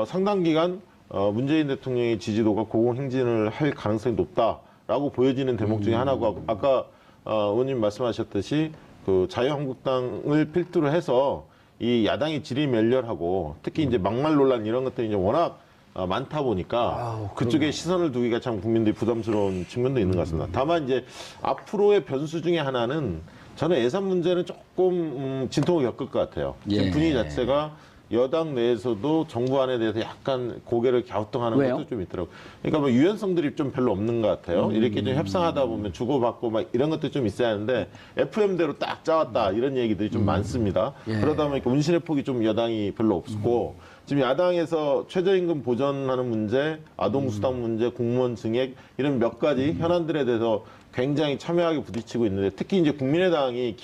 상당 기간 문재인 대통령의 지지도가 고공행진을 할 가능성이 높다라고 보여지는 대목 중에 하나고 아까 의원님 말씀하셨듯이 그 자유한국당을 필두로 해서 이 야당이 지리멸렬하고 특히 이제 막말 논란 이런 것들이 이제 워낙 많다 보니까 그쪽에 시선을 두기가 참 국민들이 부담스러운 측면도 있는 것 같습니다. 다만 이제 앞으로의 변수 중에 하나는 저는 예산 문제는 조금 진통을 겪을 것 같아요. 지금 분위기 자체가 여당 내에서도 정부 안에 대해서 약간 고개를 갸우뚱하는 왜요? 것도 좀 있더라고요. 그러니까 뭐 유연성들이 좀 별로 없는 것 같아요. 이렇게 좀 협상하다 보면 주고받고 막 이런 것도 좀 있어야 하는데 FM대로 딱 짜왔다 이런 얘기들이 좀 많습니다. 그러다 보니까 운신의 폭이 좀 여당이 별로 없고 지금 야당에서 최저임금 보전하는 문제, 아동수당 문제, 공무원 증액 이런 몇 가지 현안들에 대해서 굉장히 첨예하게 부딪히고 있는데 특히 이제 국민의당이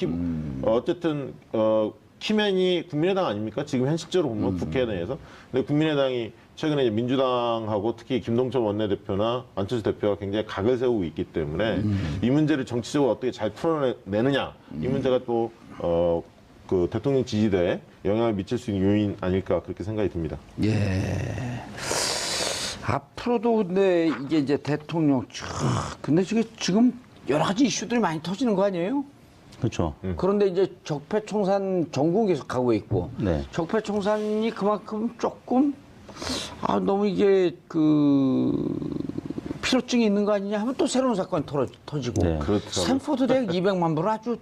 어쨌든 키맨이 국민의당 아닙니까? 지금 현실적으로 보면 국회 내에서. 근데 국민의당이 최근에 이제 민주당하고 특히 김동철 원내대표나 안철수 대표가 굉장히 각을 세우고 있기 때문에 이 문제를 정치적으로 어떻게 잘 풀어내느냐 이 문제가 또 그 대통령 지지도에 영향을 미칠 수 있는 요인 아닐까 그렇게 생각이 듭니다. 예. 앞으로도 근데 이게 이제 대통령 근데 지금 여러 가지 이슈들이 많이 터지는 거 아니에요? 그렇죠. 그런데 이제 적폐청산 전국 계속 가고 있고 네. 적폐청산이 그만큼 조금 너무 이게 필요증이 있는 거 아니냐 하면 또 새로운 사건이 터지고 네. 그렇죠. 스탠포드 대학 200만 불은 아주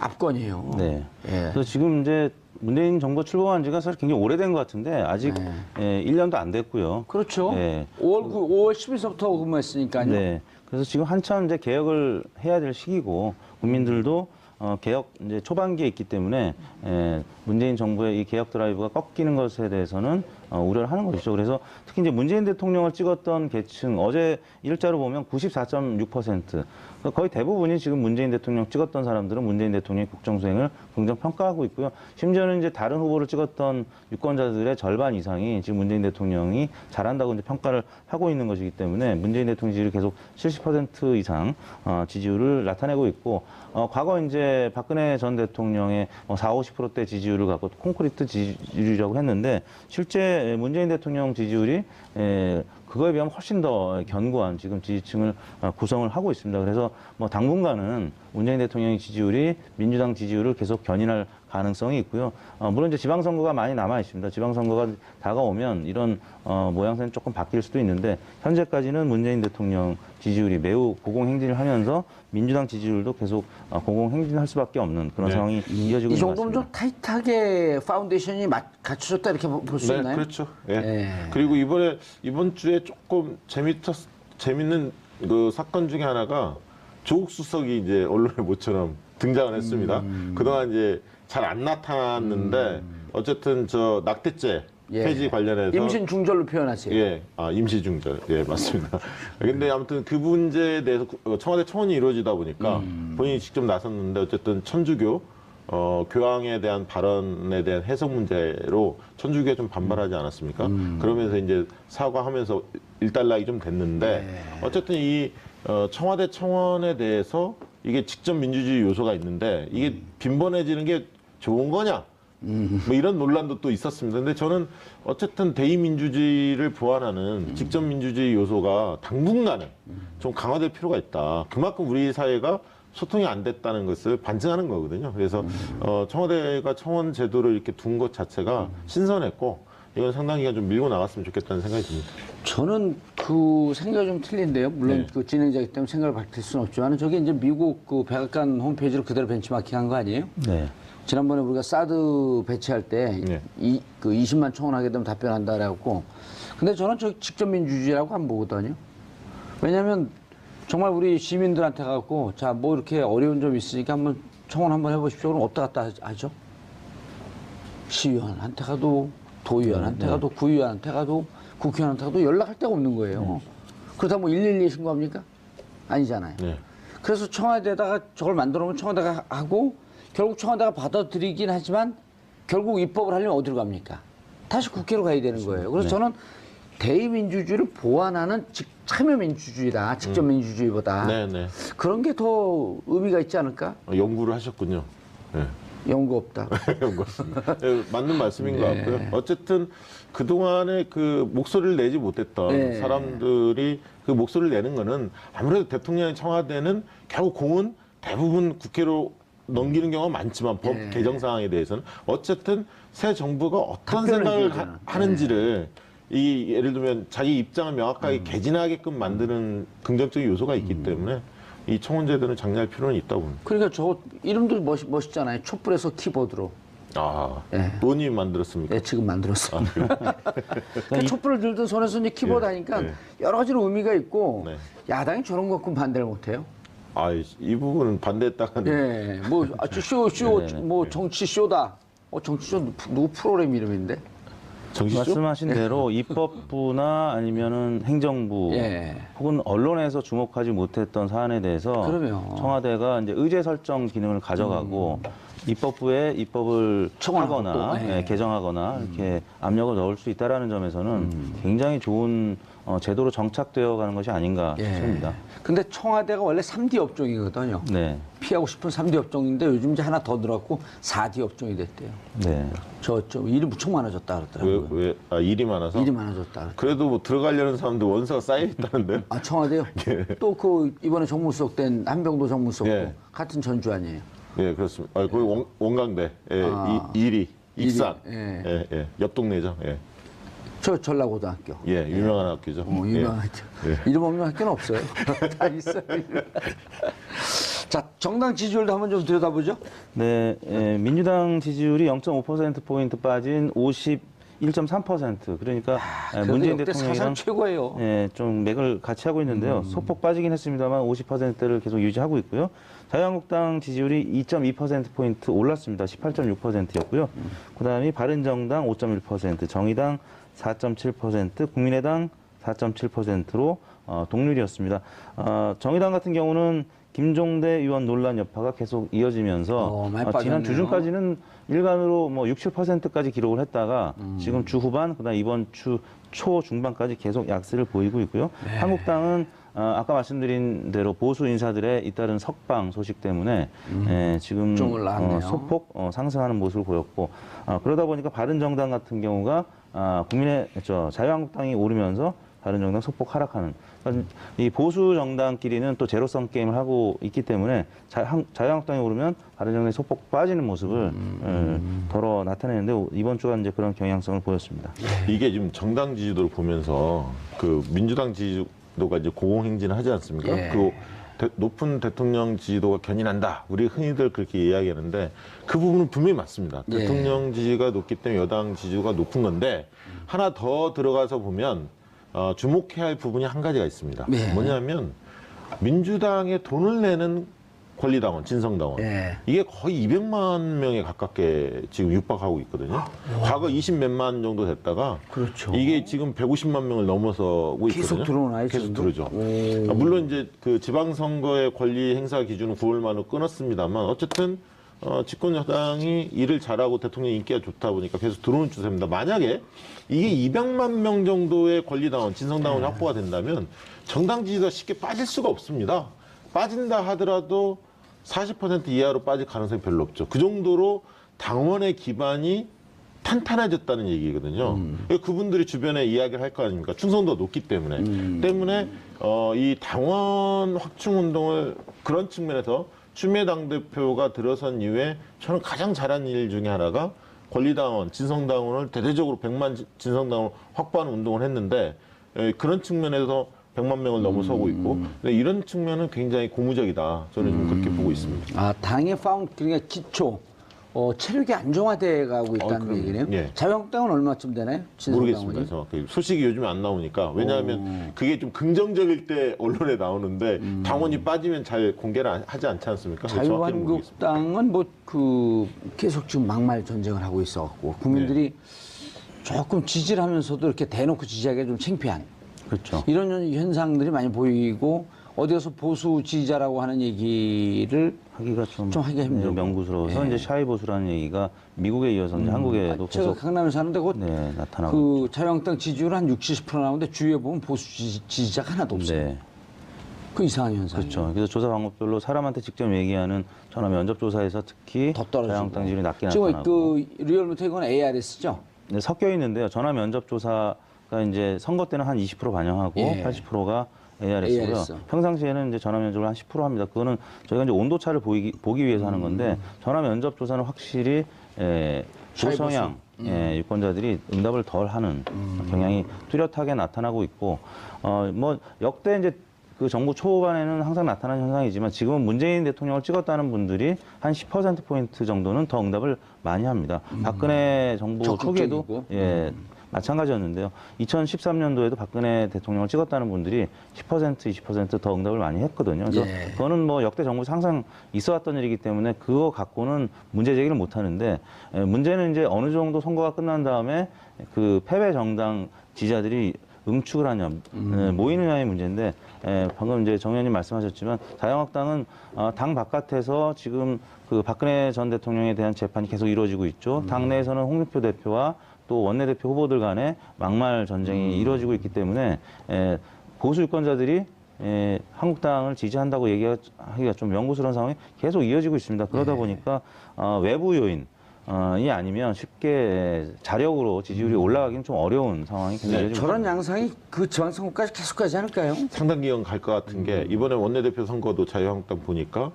압권이에요. 네. 예. 그래서 지금 이제 문재인 정부 출범한 지가 사실 굉장히 오래된 것 같은데 아직 예, 1년도 안 됐고요. 그렇죠. 예. 5월 10일서부터 근무했으니까요. 네. 그래서 지금 한참 이제 개혁을 해야 될 시기고 국민들도 개혁 이제 초반기에 있기 때문에 문재인 정부의 이 개혁 드라이브가 꺾이는 것에 대해서는 우려를 하는 것이죠. 그래서 특히 이제 문재인 대통령을 찍었던 계층 어제 일자로 보면 94.6%. 거의 대부분이 지금 문재인 대통령 찍었던 사람들은 문재인 대통령의 국정 수행을 긍정 평가하고 있고요. 심지어는 이제 다른 후보를 찍었던 유권자들의 절반 이상이 지금 문재인 대통령이 잘한다고 이제 평가를 하고 있는 것이기 때문에 문재인 대통령 지지율이 계속 70% 이상 지지율을 나타내고 있고 과거 이제 박근혜 전 대통령의 40~50%대 지지율을 갖고 콘크리트 지지율이라고 했는데 실제 문재인 대통령 지지율이 그거에 비하면 훨씬 더 견고한 지금 지지층을 구성을 하고 있습니다. 그래서 뭐 당분간은 문재인 대통령의 지지율이 민주당 지지율을 계속 견인할 가능성이 있고요. 물론 이제 지방선거가 많이 남아 있습니다. 지방선거가 다가오면 이런 모양새는 조금 바뀔 수도 있는데 현재까지는 문재인 대통령 지지율이 매우 고공행진을 하면서 민주당 지지율도 계속 고공행진할 수밖에 없는 그런 네. 상황이 이어지고 이 있는 것 정도면 같습니다. 좀 타이트하게 파운데이션이 갖춰졌다 이렇게 볼 수 네, 있나요? 그렇죠. 예. 예. 그리고 이번 주에 조금 재밌는 그 사건 중에 하나가 조국 수석이 이제 언론에 모처럼 등장을 했습니다. 그동안 이제 잘 안 나타났는데 어쨌든 저 낙태죄 예. 폐지 관련해서 임신 중절로 표현하세요. 예, 임시 중절. 예, 맞습니다. 근데 아무튼 그 문제에 대해서 청와대 청원이 이루어지다 보니까 본인이 직접 나섰는데 어쨌든 천주교 교황에 대한 발언에 대한 해석 문제로 천주교가 좀 반발하지 않았습니까? 그러면서 이제 사과하면서 일단락이 좀 됐는데 어쨌든 이 청와대 청원에 대해서 이게 직접 민주주의 요소가 있는데 이게 빈번해지는 게 좋은 거냐? 뭐 이런 논란도 또 있었습니다. 근데 저는 어쨌든 대의민주주의를 보완하는 직접 민주주의 요소가 당분간은 좀 강화될 필요가 있다. 그만큼 우리 사회가 소통이 안 됐다는 것을 반증하는 거거든요. 그래서 청와대가 청원 제도를 이렇게 둔 것 자체가 신선했고 이건 상당히 좀 밀고 나갔으면 좋겠다는 생각이 듭니다. 저는 그 생각이 좀 틀린데요. 물론 네. 그 진행자이기 때문에 생각을 밝힐 수는 없지만 저게 이제 미국 그 백악관 홈페이지를 그대로 벤치마킹한 거 아니에요? 네. 지난번에 우리가 사드 배치할 때 네. 그 20만 청원하게 되면 답변한다 그래갖고 근데 저는 저 직접 민주주의라고 안 보거든요. 왜냐하면 정말 우리 시민들한테 가고 자 뭐 이렇게 어려운 점 있으니까 한번 청원 한번 해보십시오. 그럼 어디다 갔다 하죠? 시의원한테 가도 도의원한테 가도 구의원한테 가도 국회의원한테 가도 연락할 데가 없는 거예요. 그렇다고 뭐 112에 신고합니까? 아니잖아요. 네. 그래서 청와대에다가 저걸 만들어 놓으면 청와대가 하고 결국 청와대가 받아들이긴 하지만 결국 입법을 하려면 어디로 갑니까? 다시 국회로 가야 되는 거예요. 그래서 저는 대의민주주의를 보완하는 참여민주주의다. 직접 민주주의보다. 네. 그런 게 더 의미가 있지 않을까? 연구를 하셨군요. 네. 연구 없다. 연구했습니다. 네, 맞는 말씀인 것 같고요. 어쨌든 그동안에 그 목소리를 내지 못했던 네. 사람들이 그 목소리를 내는 거는 아무래도 대통령의 청와대는 결국 공은 대부분 국회로 넘기는 경우가 많지만 법 네. 개정 사항에 대해서는 어쨌든 새 정부가 어떤 답변을 생각을 해줘야죠. 하는지를 이 예를 들면 자기 입장을 명확하게 개진하게끔 만드는 긍정적인 요소가 있기 때문에 이 청원제도는 장려할 필요는 있다고 봅니다. 그러니까 저 이름도 멋있잖아요. 촛불에서 키보드로. 예. 논이 만들었습니까? 네, 지금 만들었어요. 그러니까 촛불을 들던 손에서 이제 키보드 하니까 여러 가지로 의미가 있고 네. 야당이 저런 거 갖고 반대를 못해요. 이 부분은 반대했다가 예, 뭐 뭐 정치 쇼다. 정치 쇼 누구 프로그램 이름인데? 정치죠? 말씀하신 대로 입법부나 아니면은 행정부 예. 혹은 언론에서 주목하지 못했던 사안에 대해서 그럼요. 청와대가 이제 의제 설정 기능을 가져가고 입법부에 입법을 청원하고 하거나 또, 예. 개정하거나 이렇게 압력을 넣을 수 있다라는 점에서는 굉장히 좋은 제도로 정착되어 가는 것이 아닌가 싶습니다. 근데 청와대가 원래 3D 업종이거든요. 네. 피하고 싶은 3D 업종인데 요즘 이제 하나 더 늘었고 4D 업종이 됐대요. 네. 저 일이 무척 많아졌다 그러더라고요. 일이 많아서? 일이 많아졌다. 그래도 뭐 들어가려는 사람들 원서가 쌓여있다는데요? 청와대요? 또 그 이번에 정무수석 된 한병도 정무수석도 예. 같은 전주 아니에요? 예, 그렇습니다. 거기 원광대, 일이, 익산, 예. 옆 동네죠. 저 전라고등학교. 유명한 학교죠. 유명한 학교. 이름 없는 학교는 없어요. 다 있어요. 자, 정당 지지율도 한번 좀 들여다보죠. 네, 민주당 지지율이 0.5%포인트 빠진 51.3%. 그러니까 문재인 역대 대통령이랑 사상 최고예요. 좀 맥을 같이 하고 있는데요. 소폭 빠지긴 했습니다만 50%를 계속 유지하고 있고요. 자유한국당 지지율이 2.2%포인트 올랐습니다. 18.6%였고요. 그다음에 바른정당 5.1%, 정의당 4.7%, 국민의당 4.7%로 동률이었습니다. 정의당 같은 경우는 김종대 의원 논란 여파가 계속 이어지면서 많이 지난 빠졌네요. 주중까지는 일간으로 뭐 6, 7%까지 기록을 했다가 지금 주 후반, 그다음 이번 주 초 중반까지 계속 약세를 보이고 있고요. 네. 한국당은 아까 말씀드린 대로 보수 인사들의 잇따른 석방 소식 때문에 지금 좀 올라왔네요. 소폭 상승하는 모습을 보였고 그러다 보니까 바른정당 같은 경우가 자유한국당이 오르면서 바른정당 소폭 하락하는. 그러니까 이 보수 정당끼리는 또 제로섬 게임을 하고 있기 때문에 자유한국당이 오르면 바른정당이 소폭 빠지는 모습을 덜어 나타내는데 이번 주가 이제 그런 경향성을 보였습니다. 이게 지금 정당 지지도를 보면서 그 민주당 지지도가 이제 고공행진을 하지 않습니까? 예. 그 높은 대통령 지지도가 견인한다. 우리 흔히들 그렇게 이야기하는데 그 부분은 분명히 맞습니다. 예. 대통령 지지가 높기 때문에 여당 지지도가 높은 건데 하나 더 들어가서 보면 주목해야 할 부분이 한 가지가 있습니다. 네. 뭐냐면 민주당에 돈을 내는 권리당원, 진성당원. 네. 이게 거의 200만 명에 가깝게 지금 육박하고 있거든요. 과거 20몇만 정도 됐다가 그렇죠. 이게 지금 150만 명을 넘어서고 있거든요. 계속 들어오나요, 계속 지금도? 들어오죠. 물론 이제 그 지방선거의 권리 행사 기준은 9월 말로 끊었습니다만 어쨌든 집권 여당이 일을 잘하고 대통령 인기가 좋다 보니까 계속 들어오는 추세입니다. 만약에 이게 200만 명 정도의 권리당원, 진성당원이 확보가 된다면 정당 지지가 쉽게 빠질 수가 없습니다. 빠진다 하더라도 40% 이하로 빠질 가능성이 별로 없죠. 그 정도로 당원의 기반이 탄탄해졌다는 얘기거든요. 그분들이 주변에 이야기를 할 거 아닙니까? 충성도가 높기 때문에. 때문에 이 당원 확충 운동을 그런 측면에서 추미애 당대표가 들어선 이후에 저는 가장 잘한 일 중에 하나가 권리당원, 진성당원을 대대적으로 100만 진성당원을 확보하는 운동을 했는데 그런 측면에서 100만 명을 넘어서고 있고 근데 이런 측면은 굉장히 고무적이다. 저는 좀 그렇게 보고 있습니다. 당의 그러니까 기초, 체력이 안정화돼 가고 있다는 그럼요. 얘기네요. 예. 자유한국당은 얼마쯤 되나요? 모르겠습니다. 정확히. 소식이 요즘에 안 나오니까. 왜냐하면 그게 좀 긍정적일 때 언론에 나오는데 당원이 빠지면 잘 공개를 하지 않지 않습니까? 정확히는 모르겠습니다. 자유한국당은 계속 지금 막말 전쟁을 하고 있어갖고 국민들이 조금 지지를 하면서도 이렇게 대놓고 지지하기가 좀 창피한 그렇죠. 이런 현상들이 많이 보이고 어디 가서 보수 지지자라고 하는 얘기를 하기가 좀 하기가 힘들고. 명구스러워서 이제 샤이 보수라는 얘기가 미국에 이어서 이제 한국에도 제가 계속 강남에 사는데 나타나고 자유한국당 지지율 한 60, 70% 나오는데 주위에 보면 보수 지지자가 하나도 없어요. 네. 그 이상한 현상이에요. 그렇죠. 그래서 조사 방법별로 사람한테 직접 얘기하는 전화 면접 조사에서 특히 더 떨어지고. 자유한국당 지지율이 낮게 지금 나타나고 리얼미터 이건 ARS죠? 네, 섞여 있는데요. 전화 면접 조사가 이제 선거 때는 한 20% 반영하고 예. 80%가 ARS고요. ARS. 평상시에는 이제 전화 면접을 한 10% 합니다. 그거는 저희가 이제 온도차를 보기 위해서 하는 건데 전화 면접 조사는 확실히 조성향 유권자들이 응답을 덜 하는 경향이 뚜렷하게 나타나고 있고 뭐 역대 이제 그 정부 초반에는 항상 나타나는 현상이지만 지금은 문재인 대통령을 찍었다는 분들이 한 10%포인트 정도는 더 응답을 많이 합니다. 박근혜 정부 초기에도 적극적이고. 마찬가지였는데요. 2013년도에도 박근혜 대통령을 찍었다는 분들이 10%, 20%더 응답을 많이 했거든요. 그래서 그거는 뭐 역대 정부에서 항상 있어왔던 일이기 때문에 그거 갖고는 문제 제기를 못 하는데 문제는 이제 어느 정도 선거가 끝난 다음에 그 패배 정당 지지자들이 응축을 하냐, 모이느냐의 문제인데 방금 이제 정 의원님 말씀하셨지만 자유한국당은 당 바깥에서 지금 그 박근혜 전 대통령에 대한 재판이 계속 이루어지고 있죠. 당내에서는 홍준표 대표와 또 원내대표 후보들 간의 막말 전쟁이 이루어지고 있기 때문에 보수 유권자들이 한국당을 지지한다고 얘기하기가 좀 명구스러운 상황이 계속 이어지고 있습니다. 그러다 보니까 외부 요인 이 아니면 쉽게 자력으로 지지율이 올라가기는 좀 어려운 상황이 굉장히 이어지고 저런 있습니다. 양상이 그 지방선거까지 계속 가지 않을까요? 상당 기간 갈 것 같은 게 이번에 원내대표 선거도 자유한국당 보니까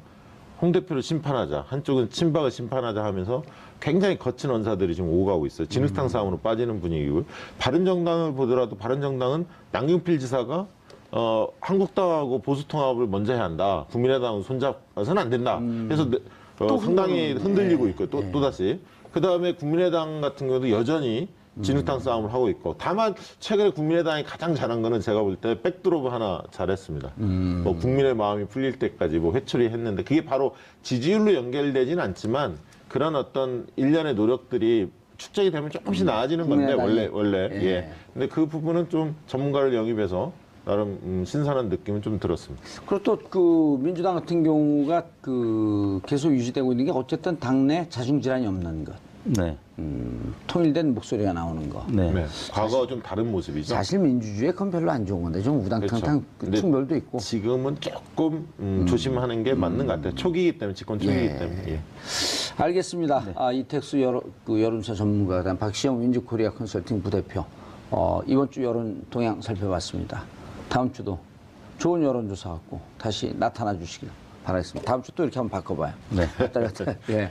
홍 대표를 심판하자, 한쪽은 친박을 심판하자 하면서 굉장히 거친 언사들이 지금 오고 가고 있어요. 진흙탕 싸움으로 빠지는 분위기고요. 바른정당을 보더라도 바른정당은 양경필 지사가 한국당하고 보수통합을 먼저 해야 한다. 국민의당은 손잡아서는 안 된다. 그래서 상당히 흔들리고 있고 또다시. 그다음에 국민의당 같은 경우도 여전히 진흙탕 싸움을 하고 있고 다만 최근에 국민의당이 가장 잘한 거는 제가 볼 때 백드롭을 하나 잘했습니다. 뭐 국민의 마음이 풀릴 때까지 뭐 회초리 했는데 그게 바로 지지율로 연결되지는 않지만 그런 어떤 일련의 노력들이 축적이 되면 조금씩 나아지는 건데 원래 예. 근데 그 부분은 좀 전문가를 영입해서 나름 신선한 느낌은 좀 들었습니다. 그리고 또 그 민주당 같은 경우가 그 계속 유지되고 있는 게 어쨌든 당내 자중질환이 없는 것. 네. 통일된 목소리가 나오는 거. 네. 네. 과거와 좀 다른 모습이죠. 사실 민주주의에 그건 별로 안 좋은 건데 좀 우당탕탕 근데 충돌도 있고. 지금은 조금 조심하는 게 맞는 것 같아요. 초기이기 때문에 집권 초기이기 때문에. 예. 알겠습니다. 이택수 여론조사 전문가단 박시영 윈즈코리아 컨설팅 부대표. 이번 주 여론 동향 살펴봤습니다. 다음 주도 좋은 여론조사 갖고 다시 나타나 주시길 바라겠습니다. 다음 주 또 이렇게 한번 바꿔봐요. 네. 왔다 갔다. 예.